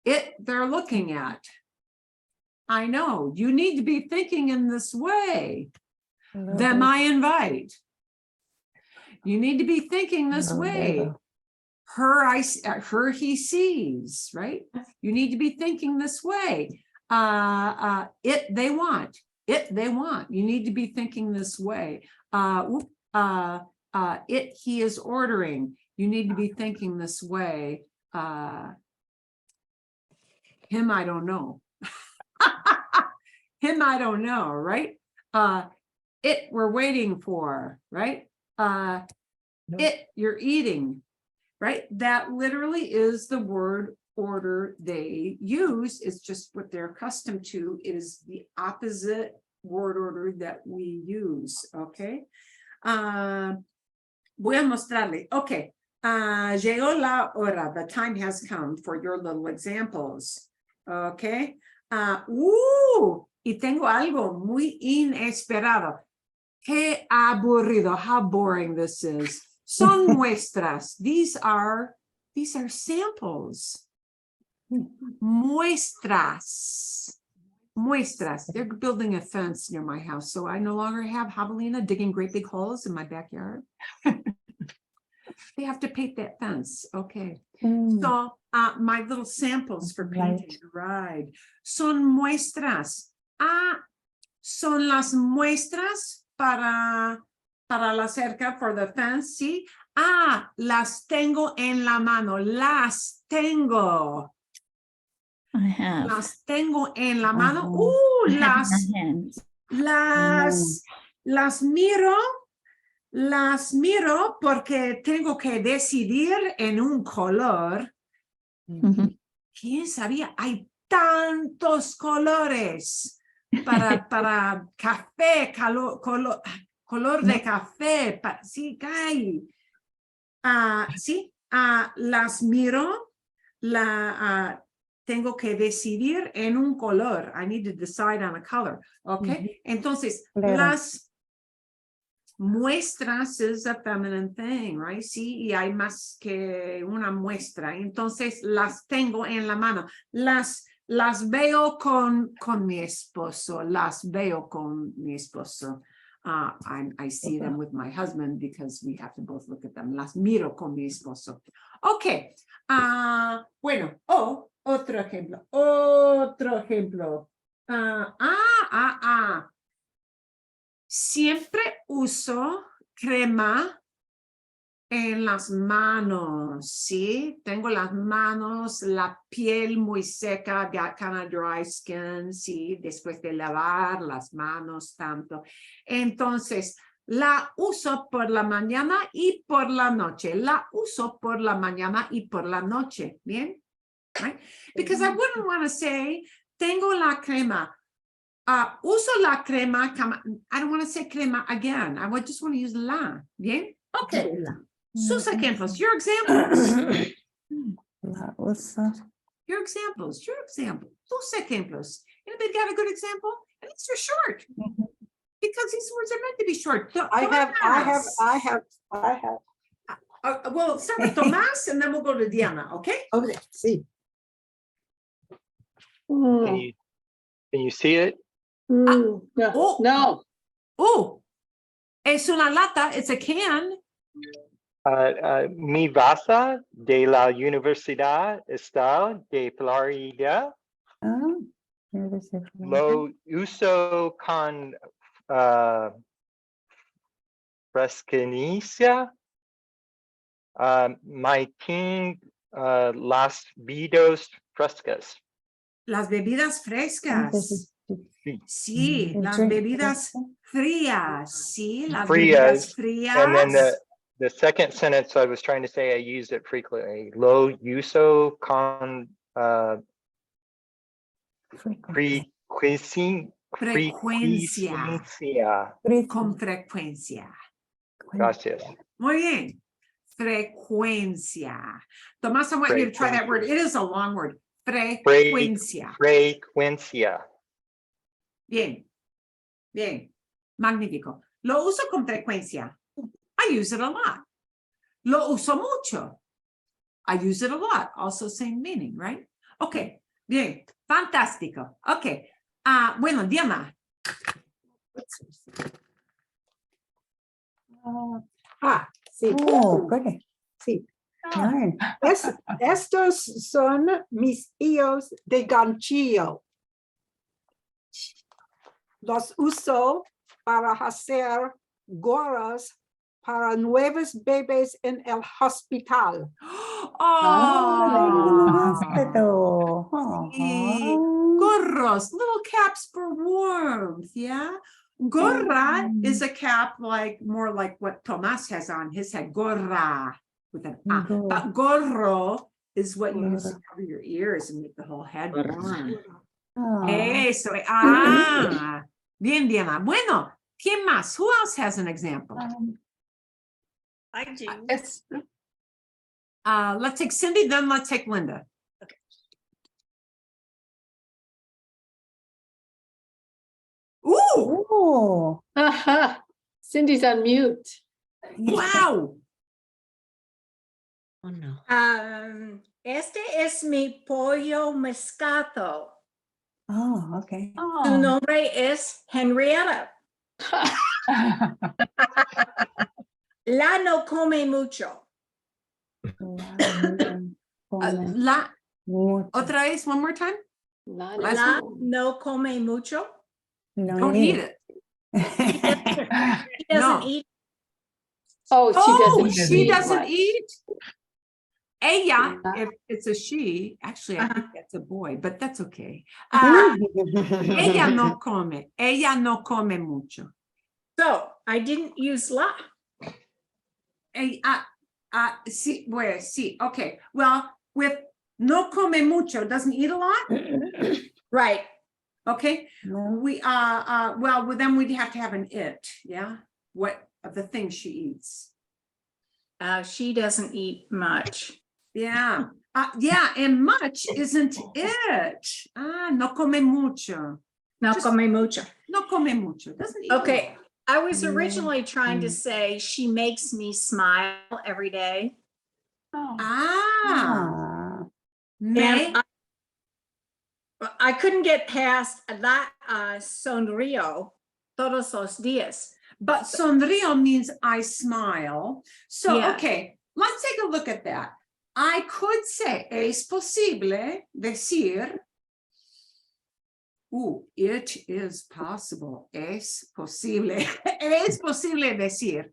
It they're looking at. I know. You need to be thinking in this way. Them I invite. You need to be thinking this way. Her he sees, right? You need to be thinking this way. It they want. You need to be thinking this way. It he is ordering. You need to be thinking this way. Him I don't know. Him I don't know, right? It we're waiting for, right? It you're eating. Right? That literally is the word order they use. It's just what they're accustomed to is the opposite word order that we use. Okay. Voy a mostrarle. Okay. Llegó la hora. The time has come for your little examples. Okay. Y tengo algo muy inesperado. Qué aburrido. How boring this is. Son muestras. These are samples. Muestras. Muestras. They're building a fence near my house, so I no longer have javelina digging great big holes in my backyard. They have to paint that fence. Okay. So my little samples for painting. Right. Son muestras. Son las muestras para la cerca, for the fence, ¿sí? Las tengo en la mano. Las tengo. I have. Las tengo en la mano. I have in my hands. Las miro porque tengo que decidir en un color. Mhm. ¿Quién sabía? Hay tantos colores para café, color de café, sí, cae. Sí, las miro, tengo que decidir en un color. I need to decide on a color. Okay. Entonces, las muestras is a feminine thing, right? Sí, y hay más que una muestra. Entonces, las tengo en la mano. Las veo con mi esposo. Las veo con mi esposo. I see them with my husband because we have to both look at them. Las miro con mi esposo. Okay. Bueno, otro ejemplo. Siempre uso crema En las manos, ¿sí? Tengo las manos, la piel muy seca, got kind of dry skin, ¿sí? Después de lavar las manos tanto. Entonces, la uso por la mañana y por la noche. La uso por la mañana y por la noche, ¿bien? Right? Because I wouldn't want to say, tengo la crema. Uso la crema, I don't want to say crema again. I would just want to use la, ¿bien? Okay. Sus ejemplos, your examples, La uso. your examples. Sus ejemplos. Anybody got a good example? And these are short because these words are meant to be short. I have. Well, start with Tomás and then we'll go to Diana, okay? Okay, sí. Can you see it? No, oh. no. Oh, es una lata, it's a can. Mi casa de la Universidad Estatal de Florida Ah, debe ser. lo uso con fresquencia. My king las bebidas frescas. Las bebidas frescas. Sí, The las drink bebidas fresca. frías. Sí, las Frias. bebidas frías. And then the second sentence I was trying to say, I use it frequently. Lo uso con frecuencia. Con frecuencia. Gracias. Muy bien. Frecuencia. Tomás, I want you to try that word. It is a long word. Frecuencia. Frecuencia. Bien. Bien. Magnífico. Lo uso con frecuencia. I use it a lot. Lo uso mucho. I use it a lot. Also same meaning, right? Okay. Bien. Fantástico. Okay. Bueno, Diana. Sí. Oh, good. Sí. Yarn. Estos son mis hijos de ganchillo. Los uso para hacer gorras para nuevos bebés en el hospital. Hospital. Sí. Gorros, little caps for warmth, yeah? Gorra is a cap more like what Tomás has on his head, gorra, with an A. But gorro is what you use to cover your ears and make the whole head warm. Eso, bien, Diana. Bueno, ¿quién más? Who else has an example? I do. Let's take Cindy, then let's take Linda. Ooh, Oh, Cindy's on mute. wow. Oh, no. Este es mi pollo mezclado. oh, okay. Su nombre es Henrietta. La no come mucho. Otra vez, one more time. La no come mucho. Don't eat it. He doesn't No. eat. Oh, She doesn't much. eat. Ella, if it's a she, actually, I think that's a boy, but that's okay. Ella no come. Ella no come mucho. So I didn't use la. Sí, pues, sí, okay. Well, with no come mucho, doesn't eat a lot. Right. Okay. No. We well, then we'd have to have an it, yeah. What of the things she eats? She doesn't eat much. Yeah. Yeah, and much isn't it. No come mucho. No Just- come mucho. No come mucho. Doesn't eat. a Okay. lot. I was originally trying to say she makes me smile every day. Ah, Me. And I couldn't get past that sonrío todos los días. But sonrío means I smile. So, Yeah. okay, let's take a look at that. I could say, es posible decir, it is possible, es posible, es posible decir,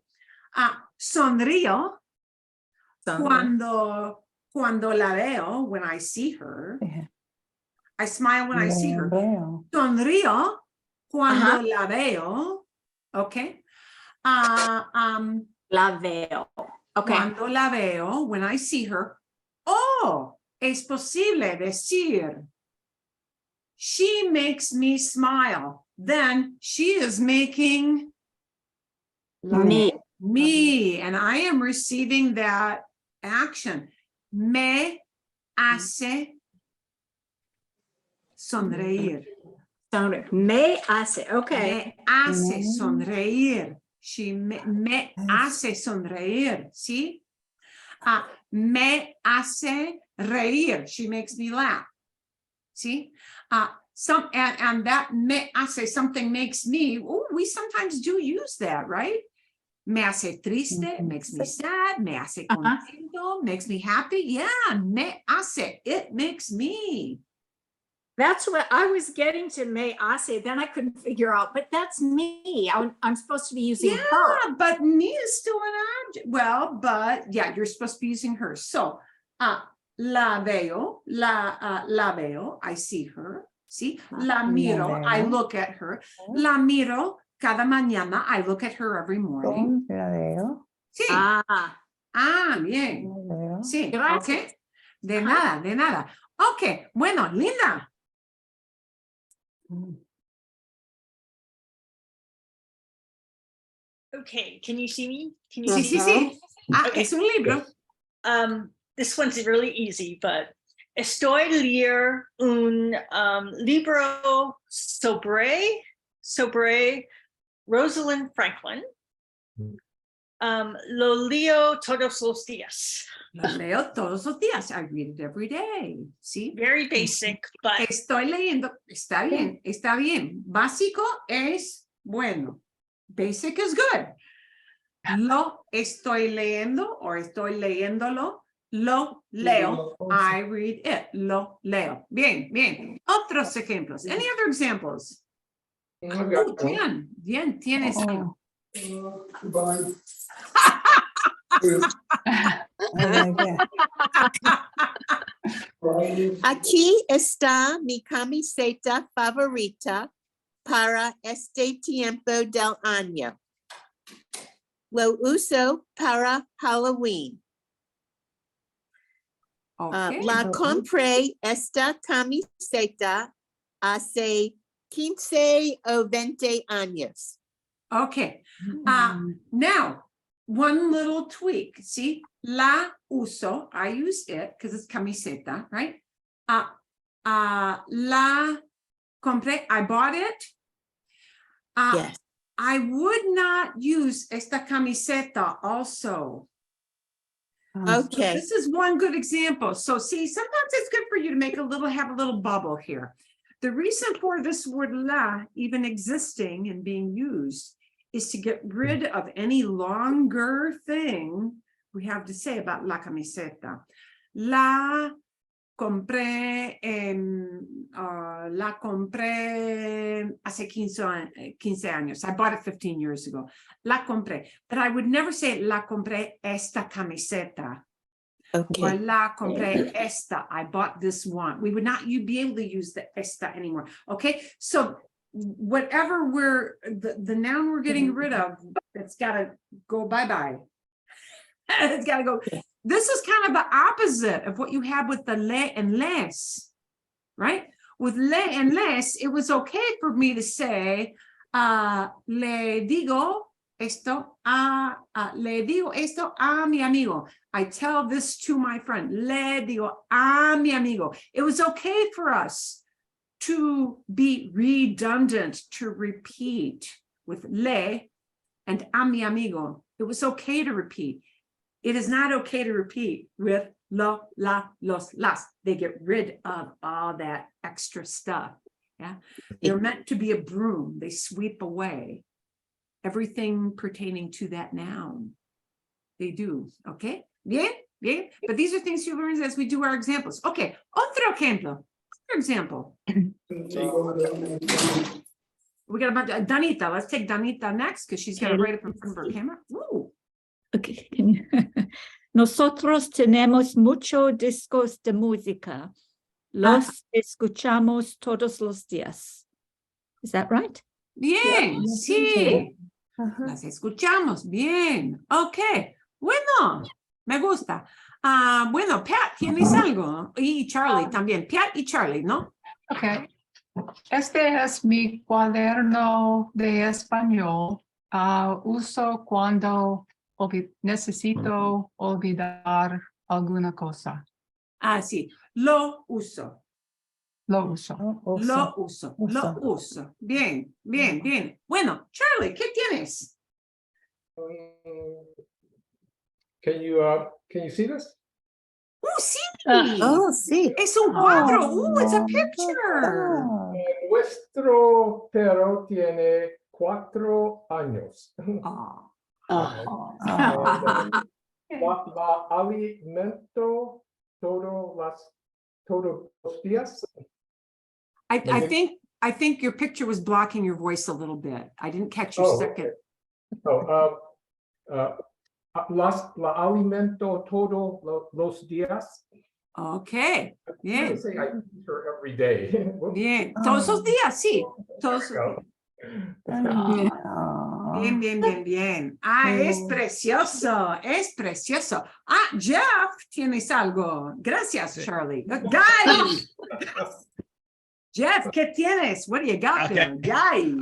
sonrío, Cuando la veo, when I see her. I smile when I see her. Sonrío cuando la veo. Okay. La veo. Okay. Cuando la veo, when I see her. Oh, es posible decir. She makes me smile. Then she is making me, and I am receiving that action. Me hace sonreír. Me hace, okay. Me hace sonreír. She me hace sonreír. ¿Sí? Me hace reír. She makes me laugh. ¿Sí? And that me hace, something makes me, oh, we sometimes do use that, right? Me hace triste, makes me sad. Me hace contento, makes me happy. Yeah, me hace, it makes me. That's what I was getting to me hace, then I couldn't figure out, but that's me. I'm supposed to be using her. Yeah, but me is still an object. Well, but yeah, you're supposed to be using her. So, la veo, la veo, I see her. See, la miro, I look at her. La miro cada mañana, I look at her every morning. Sí. Bien. Sí, Gracias. ok. De nada, de nada. Ok, bueno, Linda. Okay, can you see me? Can you Sí, see sí, me? sí. Okay. Es un libro. This one's really easy, but estoy leer un libro sobre Rosalind Franklin. Lo leo todos los días. Lo leo todos los días. I read it every day. ¿Sí? Very basic, but Estoy leyendo. Está bien, está bien. Básico es bueno. Basic is good. Lo estoy leyendo o estoy leyéndolo. Lo leo. I read it. Lo leo. Bien, bien. Otros ejemplos. Any other examples? Oh, bien, tienes. Aquí está mi camiseta favorita para este tiempo del año. Lo uso para Halloween. Okay. La compré esta camiseta hace 15 o 20 años. Okay. Now, one little tweak. See, la uso. I use it because it's camiseta, right? La compré. I bought it. Yes. I would not use esta camiseta also. Okay. This is one good example. So see, sometimes it's good for you to have a little bubble here. The reason for this word la even existing and being used is to get rid of any longer thing we have to say about la camiseta. La compré hace 15 años. I bought it 15 years ago. La compré. But I would never say la compré esta camiseta. Okay. Or la compré esta. I bought this one. We would not be able to use the esta anymore. Okay. So whatever the noun we're getting rid of, it's got to go bye-bye. It's got to go. This is kind of the opposite of what you have with the le and les, right? With le and les, it was okay for me to say, le digo esto a mi amigo. I tell this to my friend. Le digo a mi amigo. It was okay for us to be redundant, to repeat with le and a mi amigo. It was okay to repeat. It is not okay to repeat with lo, la, los, las. They get rid of all that extra stuff. Yeah, they're meant to be a broom. They sweep away everything pertaining to that noun. They do. Okay. Bien, bien. But these are things you learn as we do our examples. Okay. Otro ejemplo. Other example. We got about Danita. Let's take Danita next because she's going to write up in front of her camera. Ooh. Okay, can you? Nosotros tenemos muchos discos de música. Los escuchamos todos los días. Is that right? Bien, sí. Uh-huh. Las escuchamos. Bien. Ok. Bueno, me gusta. Bueno, Pat, ¿tienes algo? Y Charlie también. Pat y Charlie, ¿no? Ok. Este es mi cuaderno de español. Uso cuando necesito olvidar alguna cosa. Sí. Lo uso. Lo uso. Lo uso. Lo uso. Bien, bien, bien. Bueno, Charlie, ¿qué tienes? Can you see this? Sí. sí. Es un cuadro. It's a picture. Nuestro perro tiene 4 años. La alimento todos los días. I think your picture was blocking your voice a little bit. I didn't catch your second. La alimento todos los días. Okay, bien, Say I eat her every day. bien. Todos los días, sí. Todos los días. Bien, bien, bien, bien. Es precioso, es precioso. Jeff, tienes algo. Gracias, Charlie. Guy. Jeff, ¿qué tienes? What do you got there? Guy.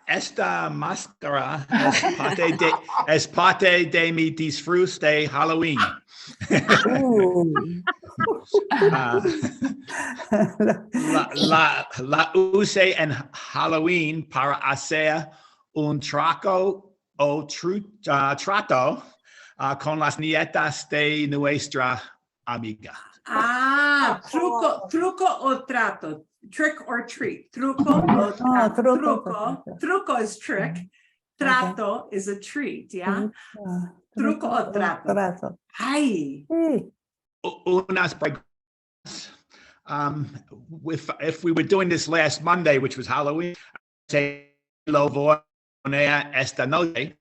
Esta máscara es parte de mi disfruz de Halloween. La usé en Halloween para hacer un trato con las nietas de nuestra amiga. Truco o trato. Trick or treat. Truco o trato. Truco is trick. Trato is a treat, yeah? Truco o trato. Ay. Unas preguntas. If we were doing this last Monday, which was Halloween, say lo voy a poner esta noche.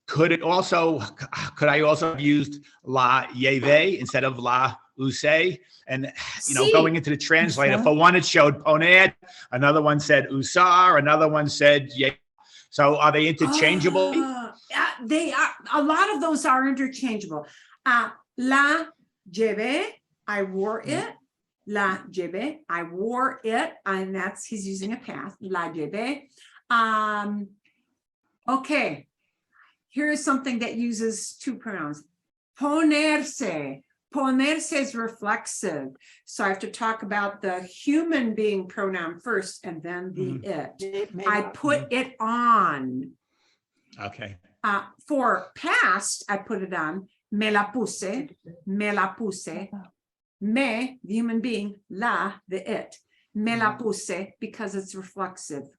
Could I also have used la llevé instead of la usé? And going into the translator, for one it showed poner, another one said usar, another one said llevé. So are they interchangeable? They are. A lot of those are interchangeable. La llevé, I wore it. La llevé, I wore it, and he's using a past. La llevé. Okay. Here is something that uses 2 pronouns. Ponerse. Ponerse is reflexive. So I have to talk about the human being pronoun first and then the it. I put it on. Okay. For past, I put it on. Me la puse. Me la puse. Me, the human being. La, the it. Me la puse because it's reflexive.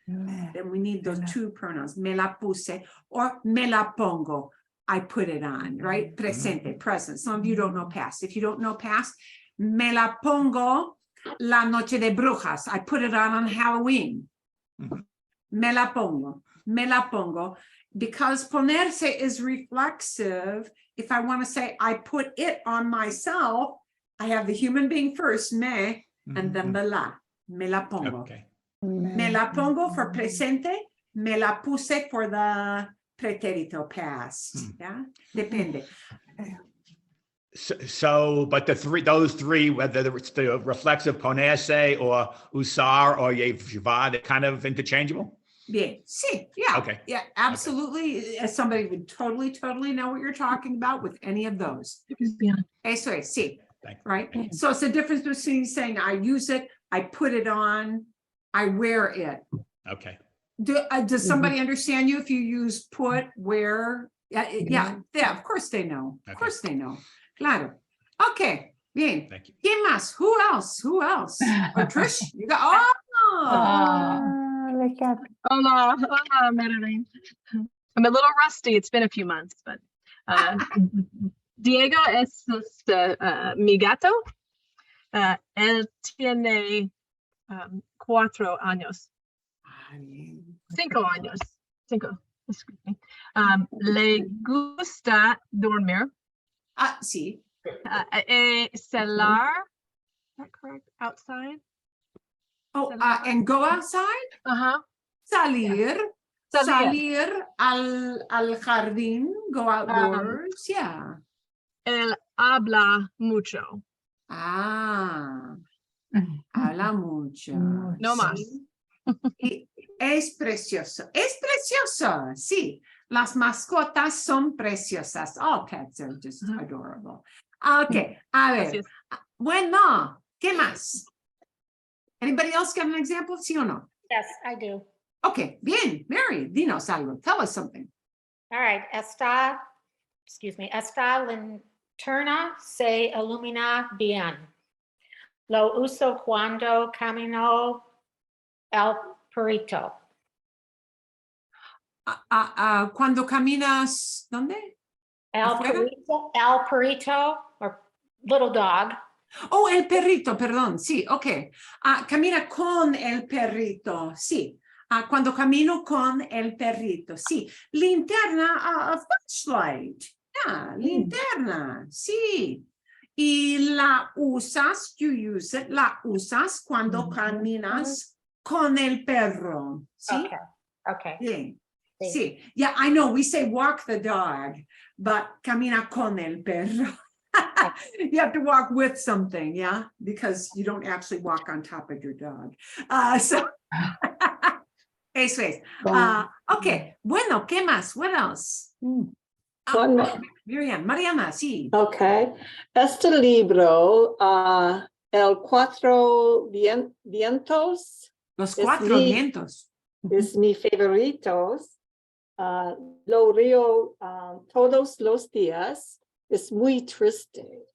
Then we need those 2 pronouns, me la puse or me la pongo. I put it on, right? Presente, present. Some of you don't know past. If you don't know past, me la pongo la noche de brujas. I put it on Halloween. Me la pongo, me la pongo. Because ponerse is reflexive. If I want to say I put it on myself, I have the human being first, me, and then me la pongo. Okay. Me la pongo for presente, me la puse for the pretérito past. Yeah, depende. So, but those three, whether it's the reflexive ponerse or usar or llevar, they're kind of interchangeable? Bien, sí, yeah. Okay. Yeah, absolutely. As somebody would totally know what you're talking about with any of those. Eso es, sí. Right? So it's the difference between saying I use it, I put it on, I wear it. Okay. Does somebody understand you if you use put, wear? Yeah, of course they know. Of course they know. Claro. Okay, bien. Thank you. ¿Quién más? Who else? Oh, Trish, you got, Hola, Marilyn. I'm a little rusty. It's been a few months, but Diego es mi gato. Él tiene 4 años. 5 años. 5. excuse me. Le gusta dormir. Ah, sí. Celar. Is that correct? Outside? Oh, and go outside? Uh-huh. Salir. Salir. Salir al jardín, go outdoors, yeah. Él habla mucho. Ah, habla mucho. No más. Y es precioso. Es precioso, sí. Las mascotas son preciosas. All pets are just adorable. Okay, a ver. Gracias. Bueno, ¿qué más? Anybody else got an example? ¿Sí o no? Yes, I do. Okay, bien. Mary, dinos algo. Tell us something. All right. Esta linterna se ilumina bien. Lo uso cuando camino el perrito. Cuando caminas, ¿dónde? ¿Afuera? El perrito, or little dog. Oh, el perrito, perdón. Sí, ok. Camina con el perrito. Sí. Cuando camino con el perrito. Sí. Linterna, flashlight. Yeah, linterna. Sí. Y la usas, you use it, la usas cuando caminas con el perro. ¿Sí? Okay. Bien. Sí. Yeah, I know we say walk the dog, but camina con el perro. You have to walk with something, yeah, because you don't actually walk on top of your dog. So, eso es. Okay, bueno, ¿qué más? What else? One more. Mariana, sí. Okay. Este libro, El Cuatro Vientos. Los Cuatro Vientos. Es mi favorito. Lo leo todos los días. Es muy triste.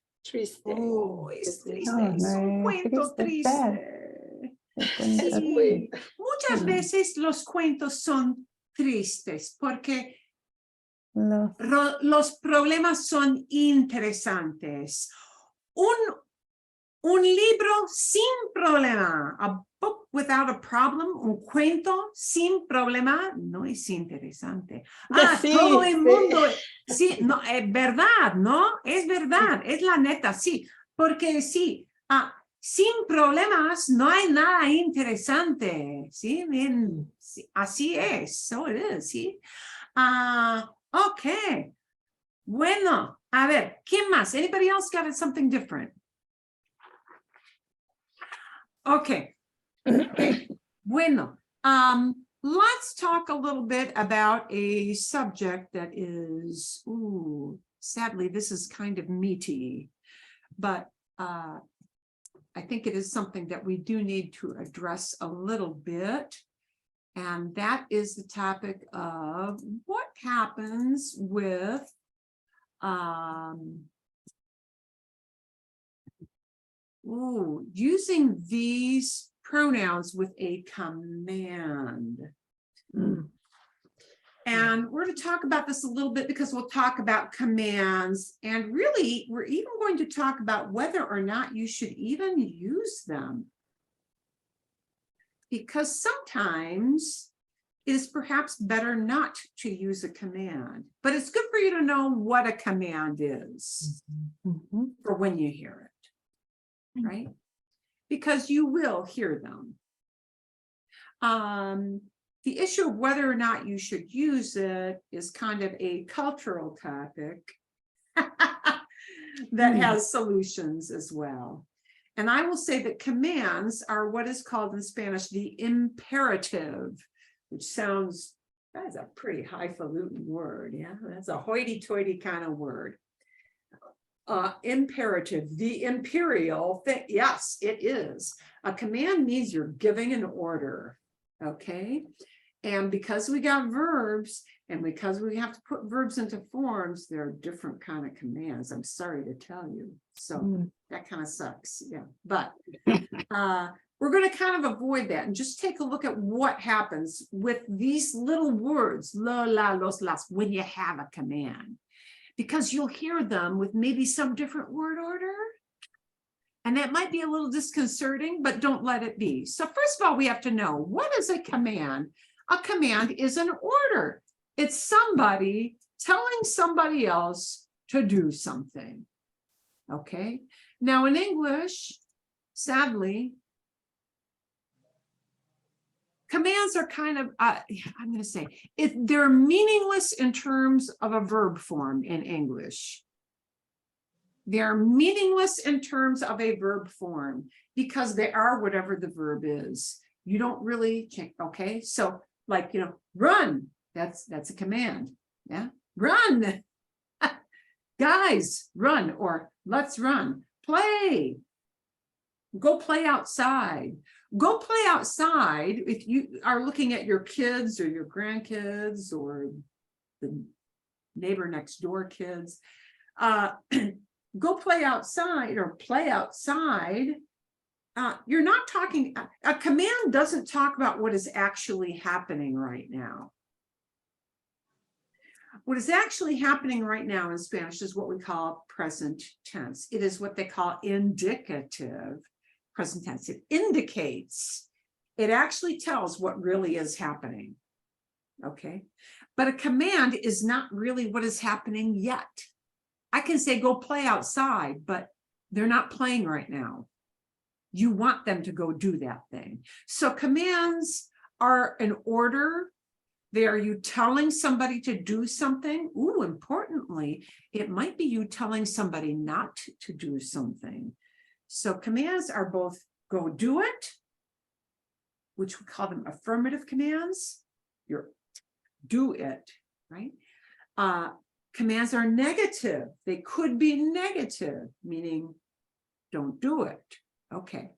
Oh, es triste. Es un cuento triste. Sí. Muchas veces los cuentos son tristes porque los problemas son interesantes. Un libro sin problema, a book without a problem, un cuento sin problema, no es interesante. Sí, Todo el mundo, sí, no, es verdad, ¿no? Es verdad, es la neta, sí, porque sí, sin problemas no hay nada interesante, ¿sí? Bien, sí, así es, so it is, ¿sí? Ok, bueno, a ver, ¿quién más? Anybody else got something different? Okay. Bueno, let's talk a little bit about a subject that is, sadly, this is kind of meaty, but I think it is something that we do need to address a little bit. And that is the topic of what happens with using these pronouns with a command. And we're going to talk about this a little bit because we'll talk about commands. And really, we're even going to talk about whether or not you should even use them. Because sometimes it is perhaps better not to use a command. But it's good for you to know what a command is for when you hear it. Right? Because you will hear them. The issue of whether or not you should use it is kind of a cultural topic that has solutions as well. And I will say that commands are what is called in Spanish the imperative, which sounds, that's a pretty highfalutin word. Yeah, that's a hoity-toity kind of word. Imperative, the imperial thing. Yes, it is. A command means you're giving an order. Okay. And because we got verbs and because we have to put verbs into forms, there are different kind of commands. I'm sorry to tell you. So that kind of sucks. Yeah. But we're going to kind of avoid that and just take a look at what happens with these little words, lo, la, los, las, when you have a command. Because you'll hear them with maybe some different word order. And that might be a little disconcerting, but don't let it be. So first of all, we have to know, what is a command? A command is an order. It's somebody telling somebody else to do something. Okay. Now in English, sadly, commands are kind of, I'm going to say, they're meaningless in terms of a verb form in English. They're meaningless in terms of a verb form because they are whatever the verb is. You don't really change. Okay. So like, run, that's a command. Yeah. Run. Guys, run, or let's run. Play. Go play outside. Go play outside if you are looking at your kids or your grandkids or the neighbor next door kids. Go play outside or play outside. You're not talking, a command doesn't talk about what is actually happening right now. What is actually happening right now in Spanish is what we call present tense. It is what they call indicative present tense. It indicates, it actually tells what really is happening. Okay. But a command is not really what is happening yet. I can say, go play outside, but they're not playing right now. You want them to go do that thing. So commands are an order. They are you telling somebody to do something. Ooh, importantly, it might be you telling somebody not to do something. So commands are both go do it, which we call them affirmative commands. You're do it, right? Commands are negative. They could be negative, meaning don't do it. Okay.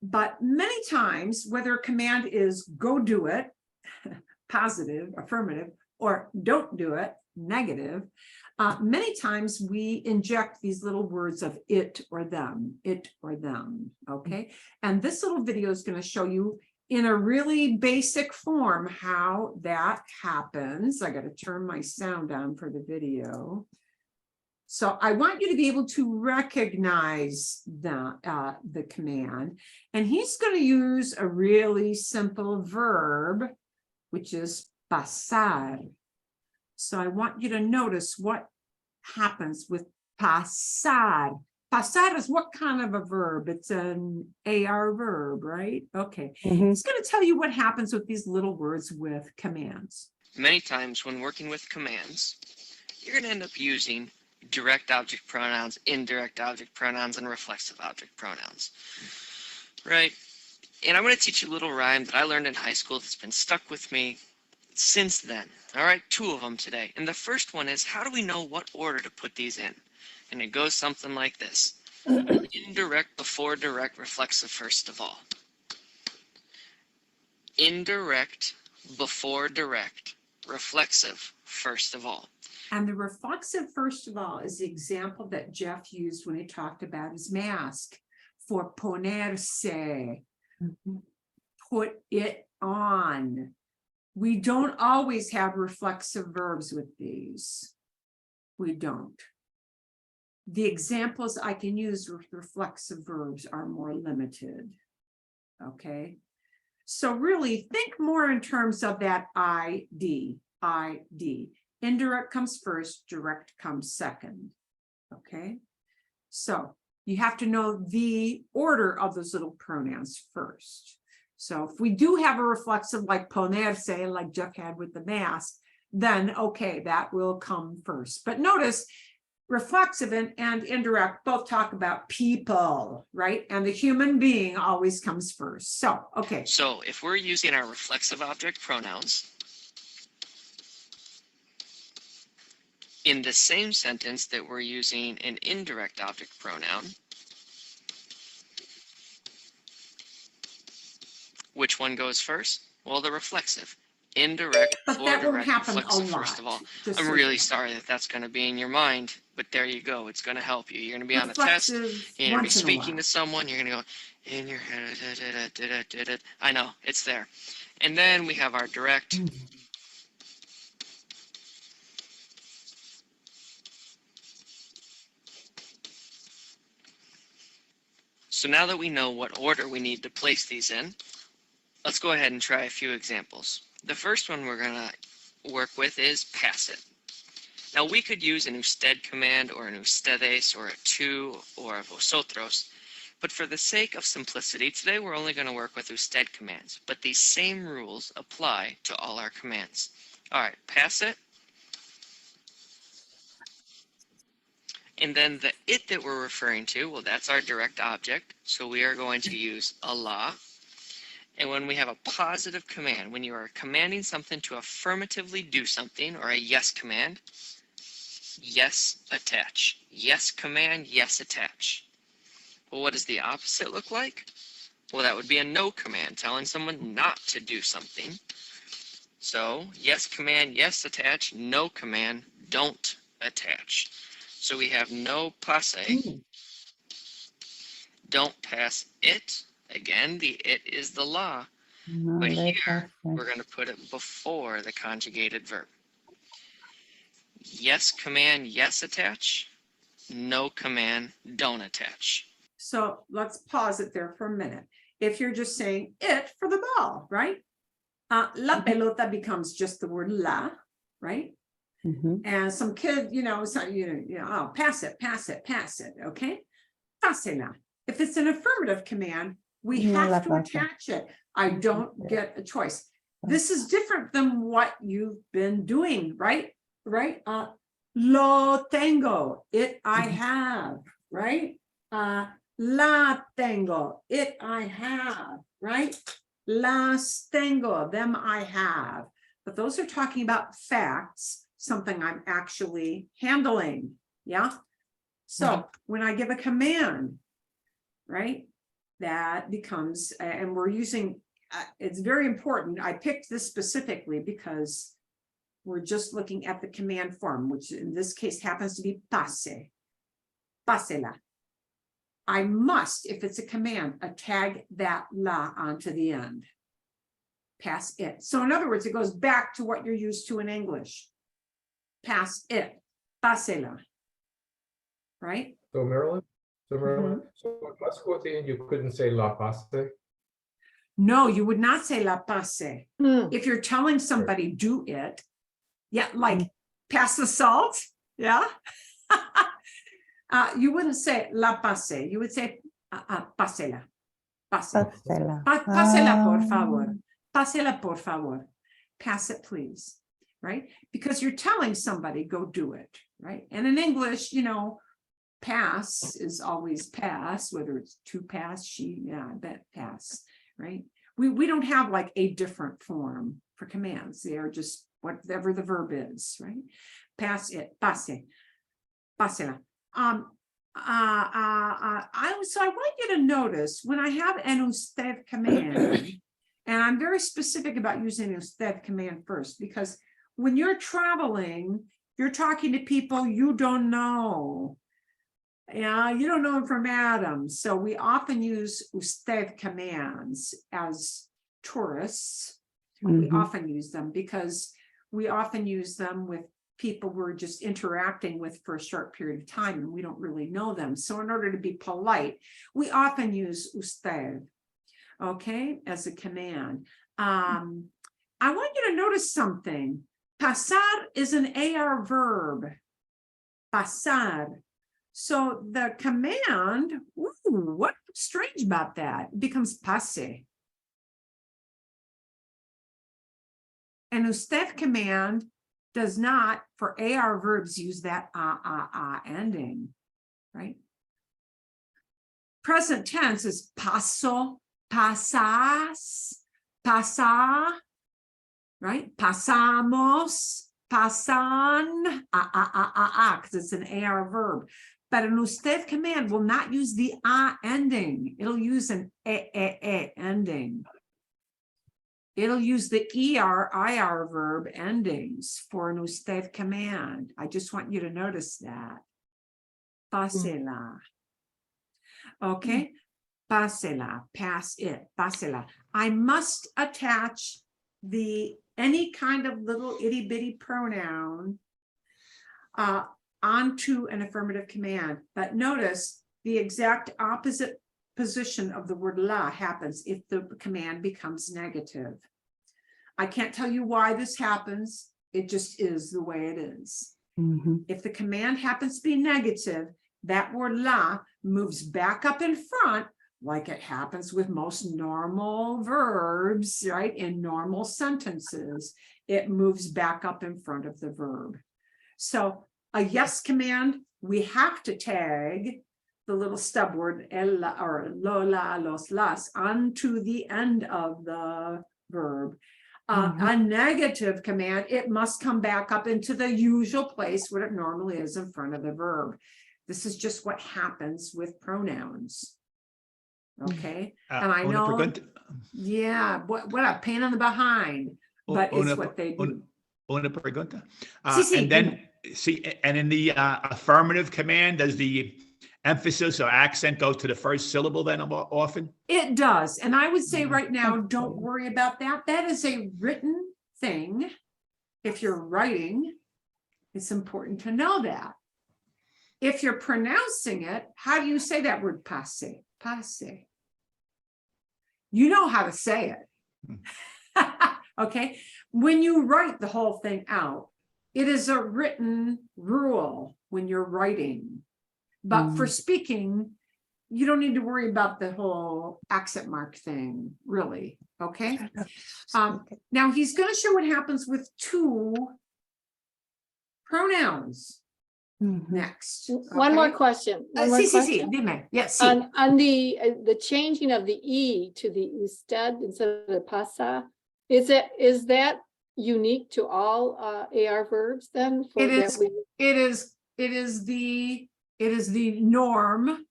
But many times, whether a command is go do it, positive, affirmative, or don't do it, negative, many times we inject these little words of it or them, okay? And this little video is going to show you in a really basic form how that happens. I got to turn my sound on for the video. So I want you to be able to recognize the command. And he's going to use a really simple verb, which is pasar. So I want you to notice what happens with pasar. Pasar is what kind of a verb? It's an AR verb, right? Okay. It's going to tell you what happens with these little words with commands. Many times when working with commands, you're going to end up using direct object pronouns, indirect object pronouns, and reflexive object pronouns, right? And I'm going to teach you a little rhyme that I learned in high school that's been stuck with me since then. All right, 2 of them today. And the first one is, how do we know what order to put these in? And it goes something like this. Indirect before direct, reflexive first of all. Indirect before direct, reflexive first of all. And the reflexive first of all is the example that Jeff used when he talked about his mask for ponerse, put it on. We don't always have reflexive verbs with these. We don't. The examples I can use with reflexive verbs are more limited. Okay. So really think more in terms of that ID. Indirect comes first, direct comes second. Okay. So you have to know the order of those little pronouns first. So if we do have a reflexive like ponerse, like Jeff had with the mask, then okay, that will come first. But notice reflexive and indirect both talk about people, right? And the human being always comes first. So, okay. So if we're using our reflexive object pronouns in the same sentence that we're using an indirect object pronoun, which one goes first? Well, the reflexive. Indirect but or that won't direct, happen reflexive a lot. first of all. Just I'm so really you know. sorry that that's going to be in your mind, but there you go. It's going to help you. You're going to be on a test. Reflexive You're going to be once in a speaking while. to someone. You're going to go in your head. I know, it's there. And then we have our direct. So now that we know what order we need to place these in, let's go ahead and try a few examples. The first one we're going to work with is pass it. Now we could use an usted command or an ustedes or a tú or a vosotros, but for the sake of simplicity, today we're only going to work with usted commands, but these same rules apply to all our commands. All right, pass it. And then the it that we're referring to, well, that's our direct object. So we are going to use Allah. And when we have a positive command, when you are commanding something to affirmatively do something, or a yes command, yes, attach. Yes command, yes, attach. Well, what does the opposite look like? Well, that would be a no command, telling someone not to do something. So, yes command, yes, attach. No command, don't attach. So we have no passe. Don't pass it. Again, the it is the law. But here, we're going to put it before the conjugated verb. Yes command, yes, attach. No command, don't attach. So let's pause it there for a minute. If you're just saying it for the ball, right? La pelota becomes just the word la, right? And some kid, oh, pass it, okay? Pásela. If it's an affirmative command, we have to attach it. I don't get a choice. This is different than what you've been doing, right? Lo tengo, it I have, right? La tengo, it I have, right? Las tengo, them I have. But those are talking about facts, something I'm actually handling, yeah? So when I give a command, right, that becomes, and we're using, it's very important. I picked this specifically because we're just looking at the command form, which in this case happens to be pase, pasela. I must, if it's a command, tag that la onto the end. Pass it. So in other words, it goes back to what you're used to in English. Pass it, pasela. Right? So Marilyn, so in Musqueam, you couldn't say la passe? No, you would not say la passe. If you're telling somebody do it, yeah, like pass the salt, yeah. You wouldn't say la passe. You would say pásela. Pásela. Pásela, por favor. Pásela, por favor. Pass it, please. Right? Because you're telling somebody go do it. Right? And in English, pass is always pass, whether it's to pass, she, yeah, I bet pass. Right? We don't have like a different form for commands. They are just whatever the verb is. Right? Pass it. Pase. Pásela. So I want you to notice when I have an usted command, and I'm very specific about using usted command first, because when you're traveling, you're talking to people you don't know. Yeah, you don't know them from Adam. So we often use usted commands as tourists. We often use them because we often use them with people we're just interacting with for a short period of time and we don't really know them. So in order to be polite, we often use usted, okay, as a command. I want you to notice something. Pasar is an AR verb. Pasar. So the command, ooh, what's strange about that? It becomes pase. An usted command does not, for AR verbs, use that ending, right? Present tense is paso, pasas, pasa, right? Pasamos, pasan, because it's an AR verb. But an usted command will not use the ending. It'll use an ending. It'll use the ER, IR verb endings for an usted command. I just want you to notice that. Pásela. Okay? Pásela, pass it, pásela. I must attach any kind of little itty bitty pronoun onto an affirmative command. But notice the exact opposite position of the word la happens if the command becomes negative. I can't tell you why this happens. It just is the way it is. Mhm. If the command happens to be negative, that word la moves back up in front, like it happens with most normal verbs, right? In normal sentences, it moves back up in front of the verb. So a yes command, we have to tag the little stub word el or lo, la, los, las onto the end of the verb. A negative command, it must come back up into the usual place where it normally is in front of the verb. This is just what happens with pronouns. Okay, and I Una know, pregunta. yeah, what a pain in the behind, but it's Una- what they do. Una pregunta. Sí, sí, And then, see, and in the affirmative command, does the emphasis or accent go to the first syllable then often? It does, and I would say right now, don't worry about that. That is a written thing. If you're writing, it's important to know that. If you're pronouncing it, how do you say that word passe? Passe. You know how to say it. Okay. When you write the whole thing out, it is a written rule when you're writing. But for speaking, you don't need to worry about the whole accent mark thing, really. Okay. Now he's going to show what happens with two pronouns next. One more okay? question. One more Sí, sí, sí, question. dime. Yes, sí. On the changing of the E to the usted instead of the pasa, is that unique to all AR verbs then? It is the norm.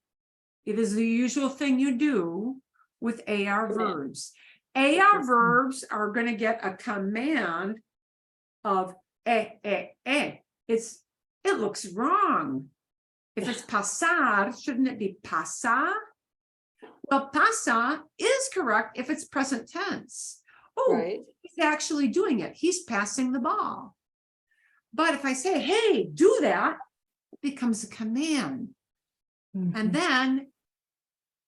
It is the usual thing you do with AR verbs. AR verbs are going to get a command of it looks wrong. If it's pasar, shouldn't it be pasa? Well, pasa is correct if it's present tense. Oh, Right. he's actually doing it. He's passing the ball. But if I say, hey, do that, it becomes a command. And then,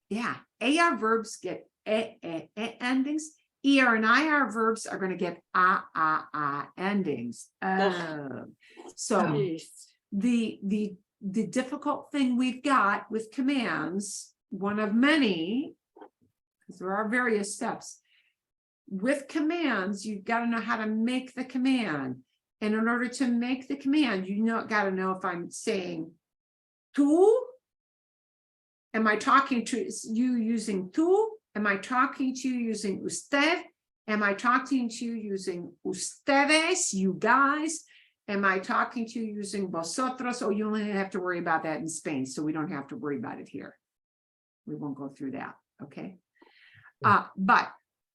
yeah, AR verbs get endings. ER and IR verbs are going to get endings. So the difficult thing we've got with commands, one of many, because there are various steps. With commands, you've got to know how to make the command. And in order to make the command, got to know if I'm saying tú. Am I talking to you using tú? Am I talking to you using usted? Am I talking to you using ustedes, you guys? Am I talking to you using vosotros? Oh, you only have to worry about that in Spain, so we don't have to worry about it here. We won't go through that, okay? But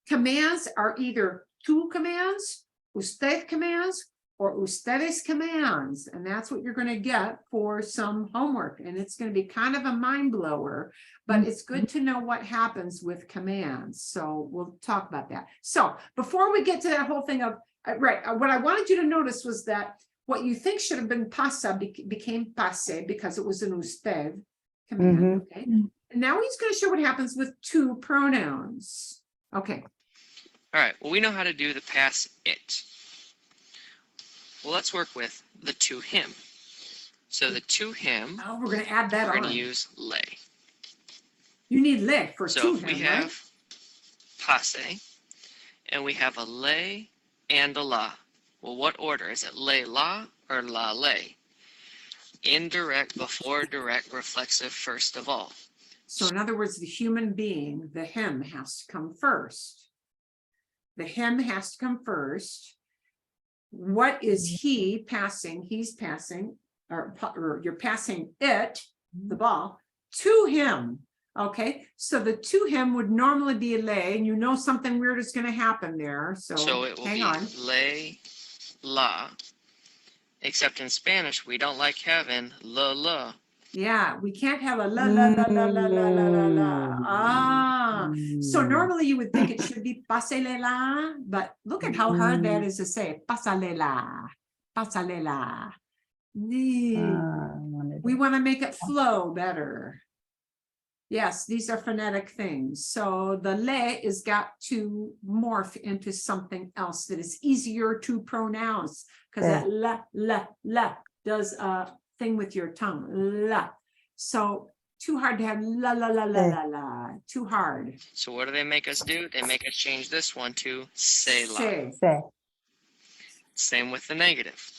commands are either tú commands, usted commands, or ustedes commands, and that's what you're going to get for some homework, and it's going to be kind of a mind blower, but it's good to know what happens with commands. So we'll talk about that. So before we get to that whole thing of what I wanted you to notice was that what you think should have been pasa became passe because it was an usted command. Okay, and now he's going to show what happens with two pronouns. Okay. All right, well, we know how to do the pass it. Well, let's work with the to him. So the to him. Oh, we're going to add that we're on. going to use lay. You need lay for so to if we him, have right? passe, and we have a lay and a la. Well, what order? Is it lay la or la lay? Indirect before direct, reflexive first of all. So in other words, the human being, the him, has to come first. The him has to come first. What is he passing? He's passing, or you're passing it, the ball, to him. Okay, so the to him would normally be a lay, and you know something weird is going to happen there. So it will hang be on. lay, la. Except in Spanish, we don't like having la. Yeah, we can't have a la la la la la la la la la. So normally you would think it should be pasele la, but look at how hard that is to say. Pasale la, pasale la. We want to make it flow better. Yes, these are phonetic things. So the le is got to morph into something else that is easier to pronounce because that la does a thing with your tongue. La. So too hard to have la la la la la la. Too hard. So what do they make us do? They make us change this one to say la. Say. Same with the negative.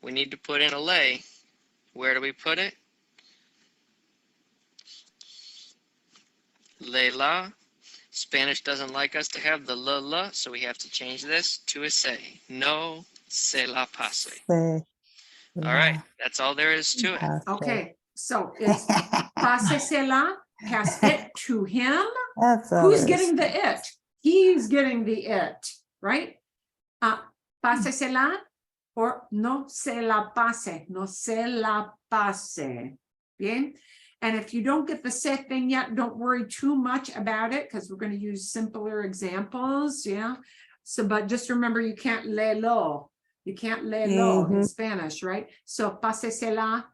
We need to put in a lay. Where do we put it? Le la. Spanish doesn't like us to have the la, so we have to change this to a say. No se la pase. All right, that's all there is to it. Okay, so it's pásesela, pass it to him. Who's getting the it? He's getting the it, right? Pásesela or no se la pase, no se la pase. Bien? And if you don't get the se thing yet, don't worry too much about it because we're going to use simpler examples. Yeah. So, but just remember, you can't léelo. You can't léelo in Spanish, right? So, pásesela.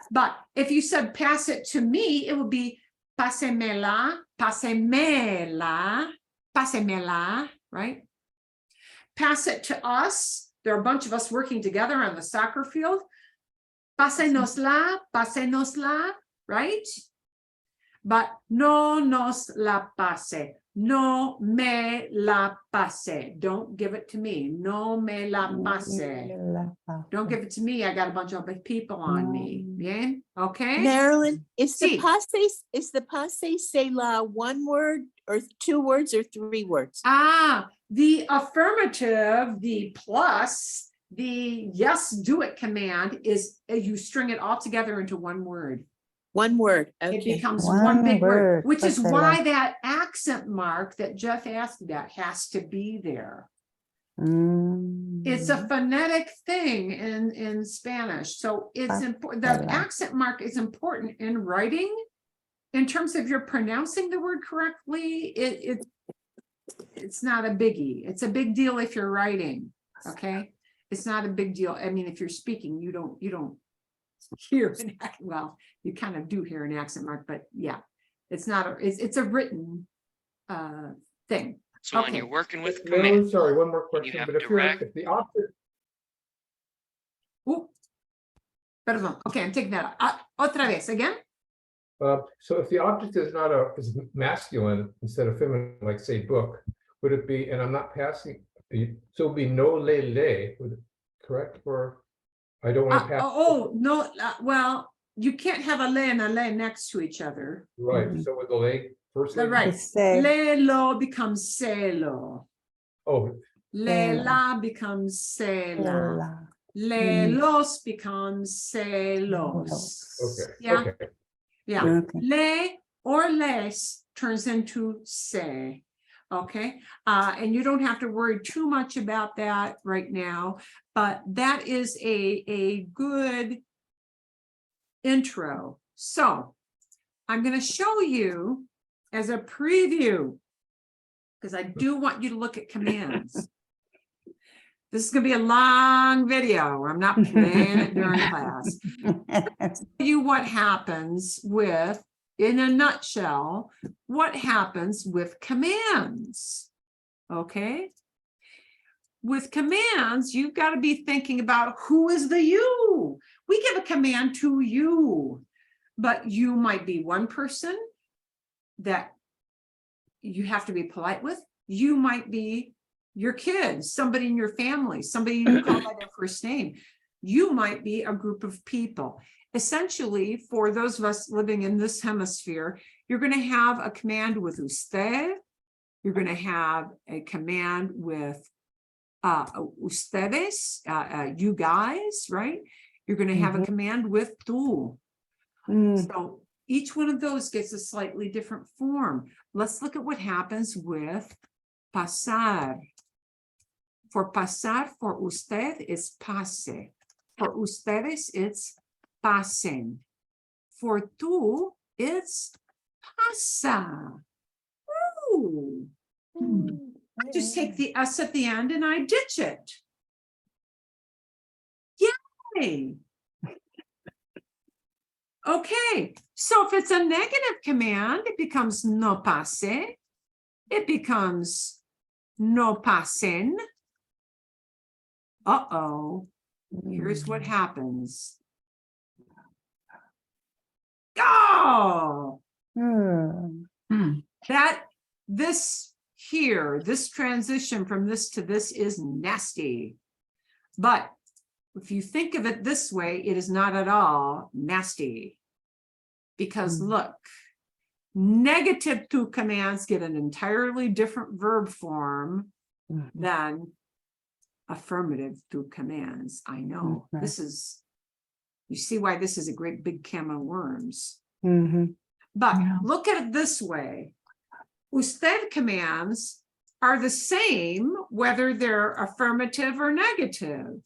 But if you said pass it to me, it would be pásemela, pásemela, pásemela, right? Pass it to us. There are a bunch of us working together on the soccer field. Pásenosla, pásenosla, right? But no nos la pase. No me la pase. Don't give it to me. No me la pase. Don't give it to me. I got a bunch of people on me. Bien? Okay? Marilyn, is the Sí. passe se la one word or 2 words or 3 words? The affirmative, the plus, the yes, do it command is you string it all together into one word. One word. Okay. It becomes one big word, which is why that accent mark that Jeff asked about has to be there. It's a phonetic thing in Spanish. So it's important. The accent mark is important in writing. In terms of you're pronouncing the word correctly, it's not a biggie. It's a big deal if you're writing. Okay. It's not a big deal. I mean, if you're speaking, you don't hear an accent. Well, you kind of do hear an accent mark, but yeah, it's not it's a written thing. So when you're working with Marilyn, commands, sorry, one more question. have But if the object, Perdón. Okay, I'm taking that out. Otra vez again. so if the object is not is masculine instead of feminine, like say book, would it be? And I'm not passing. So it would be no le, correct? Or I don't want to pass. No. Well, you can't have a le and a le next to each other. Right. So with the leg first. Leg, right. Le lo becomes celo. Oh. Le la becomes cela. Le los becomes celos. Okay. Yeah. Okay. Yeah. Okay. Le or les turns into se. Okay. And you don't have to worry too much about that right now, but that is a good intro. So I'm going to show you as a preview, because I do want you to look at commands. This is going to be a long video. I'm not playing it during class. I'll show you what happens with, in a nutshell, what happens with commands. Okay? With commands, you've got to be thinking about who is the you. We give a command to you, but you might be one person that you have to be polite with. You might be your kids, somebody in your family, somebody you call by their first name. You might be a group of people. Essentially, for those of us living in this hemisphere, you're going to have a command with usted. You're going to have a command with ustedes, you guys, right? You're going to have a command with tú. So each one of those gets a slightly different form. Let's look at what happens with pasar. For pasar, for usted, it's pase. For ustedes, it's pasen. For tú, it's pasa. Ooh. I just take the S at the end and I ditch it. Yay! Okay, so if it's a negative command, it becomes no pase. It becomes no pasen. Uh-oh, here's what happens. Oh! This transition from this to this is nasty. But if you think of it this way, it is not at all nasty. Because look, negative to commands get an entirely different verb form than affirmative to commands. I know this is, you see why this is a great big can of worms. But look at it this way. Usted commands are the same whether they're affirmative or negative.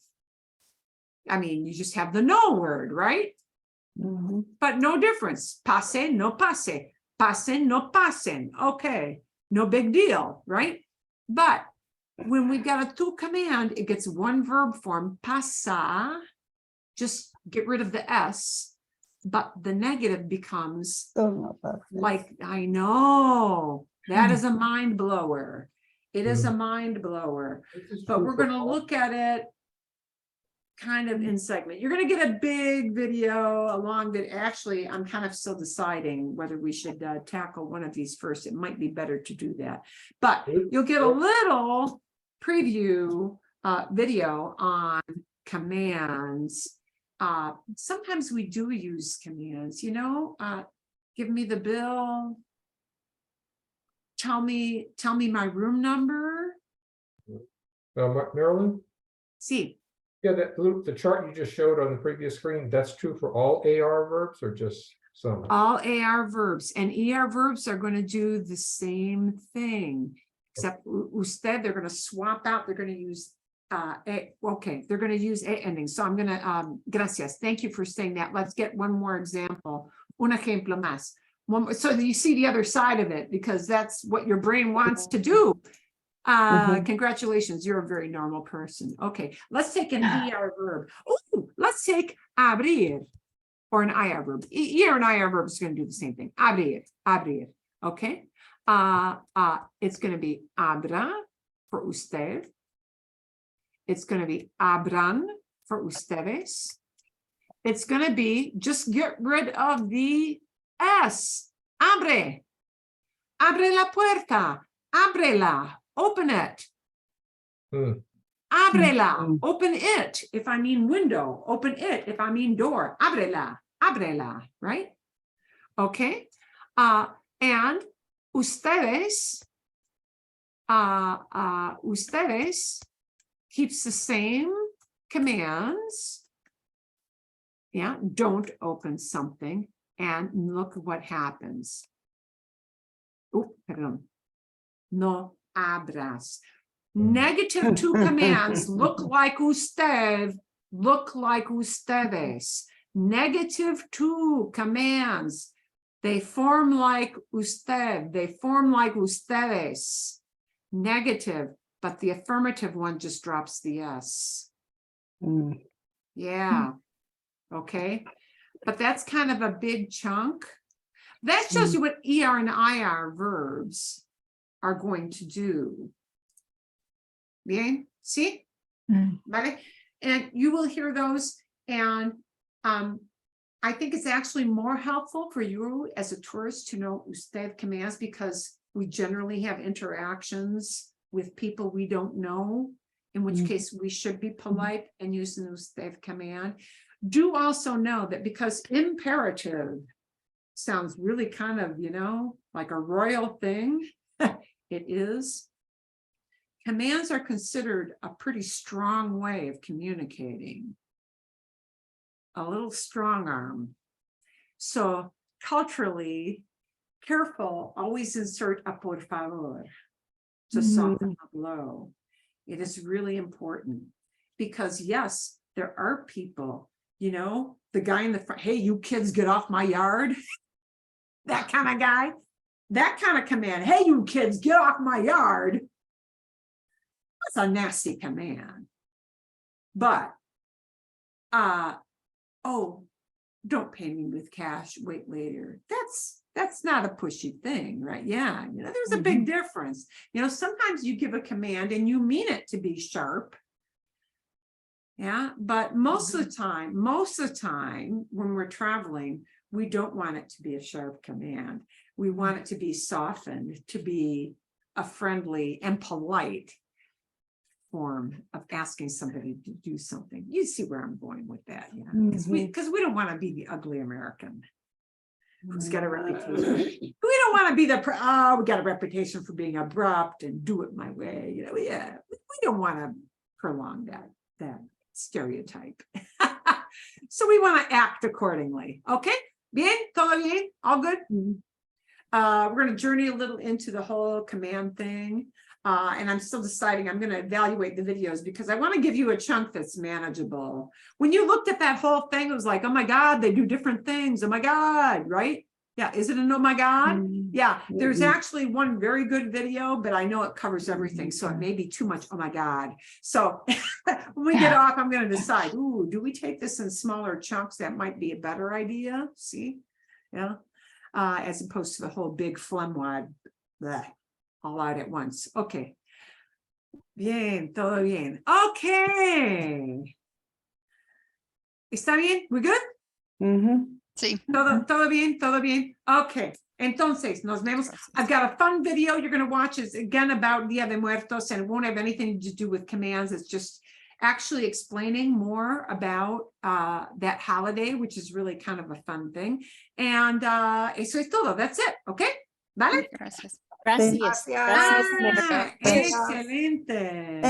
I mean, you just have the no word, right? But no difference. Pase, no pase. Pasen, no pasen. Okay, no big deal, right? But when we've got a tu command, it gets one verb form, pasa. Just get rid of the S, but the negative becomes like, I know, that is a mind blower. It is a mind blower, but we're going to look at it kind of in segment. You're going to get a big video, a long video. Actually, I'm kind of still deciding whether we should tackle one of these first. It might be better to do that, but you'll get a little preview video on commands. Sometimes we do use commands, you know, give me the bill, tell me my room number. Marilyn? See. Yeah, the chart you just showed on the previous screen, that's true for all AR verbs or just some? All AR verbs, and ER verbs are going to do the same thing, except usted, they're going to swap out, they're going to use okay, they're going to use a ending. So I'm going to, gracias, thank you for saying that. Let's get one more example. Un ejemplo más. So that you see the other side of it, because that's what your brain wants to do. Congratulations, you're a very normal person. Okay, let's take an ER verb. Oh, let's take abrir, or an IR verb. ER and IR verb is going to do the same thing. Abrir, abrir. Okay. It's going to be abra for usted. It's going to be abran for ustedes. It's going to be, just get rid of the S. Abre. Abre la puerta. Ábrela. Open it. Ábrela. Open it. If I mean window. Open it. If I mean door. Ábrela. Ábrela. Right? Okay. And ustedes. Ustedes keeps the same commands. Yeah, don't open something, and look what happens. Oh, perdón. No abras. Negative two commands look like usted, look like ustedes. Negative two commands, they form like usted, they form like ustedes. Negative, but the affirmative one just drops the S. Yeah. Okay. But that's kind of a big chunk. That shows you what ER and IR verbs are going to do. Bien? See? Vale? And you will hear those. And I think it's actually more helpful for you as a tourist to know usted commands, because we generally have interactions with people we don't know, in which case we should be polite and use the usted command. Do also know that because imperative sounds really kind of, you know, like a royal thing, it is. Commands are considered a pretty strong way of communicating. A little strong arm. So culturally, careful, always insert a por favor to soften the blow. It is really important because yes, there are people, you know, the guy in the front, hey, you kids get off my yard. That kind of guy, that kind of command. Hey, you kids get off my yard. That's a nasty command. But, oh, don't pay me with cash, wait later. That's not a pushy thing, right? Yeah, you know, there's a big difference. You know, sometimes you give a command and you mean it to be sharp. Yeah, but most of the time when we're traveling, we don't want it to be a sharp command. We want it to be softened, to be a friendly and polite form of asking somebody to do something. You see where I'm going with that, yeah? Because we don't want to be the ugly American who's got a reputation. We don't want to be the we got a reputation for being abrupt and do it my way. You know, yeah, we don't want to prolong that stereotype. So we want to act accordingly. Okay, bien, todo bien, all good. We're going to journey a little into the whole command thing. And I'm still deciding, I'm going to evaluate the videos because I want to give you a chunk that's manageable. When you looked at that whole thing, it was like, oh my God, they do different things. Oh my God, right? Yeah, is it an oh my God? Yeah, there's actually one very good video, but I know it covers everything. So it may be too much, oh my God. So when we get off, I'm going to decide, ooh, do we take this in smaller chunks? That might be a better idea. See? Yeah. As opposed to the whole big phlegmwad, all out at once. Okay. Bien, todo bien. Okay. ¿Está bien? We good? Sí. Todo bien, todo bien. Okay. Entonces, nos vemos. I've got a fun video you're going to watch. Is again about Dia de Muertos, and it won't have anything to do with commands. It's just actually explaining more about that holiday, which is really kind of a fun thing. And eso es todo. That's it. Okay? ¿Vale? Gracias. Gracias. Excelente.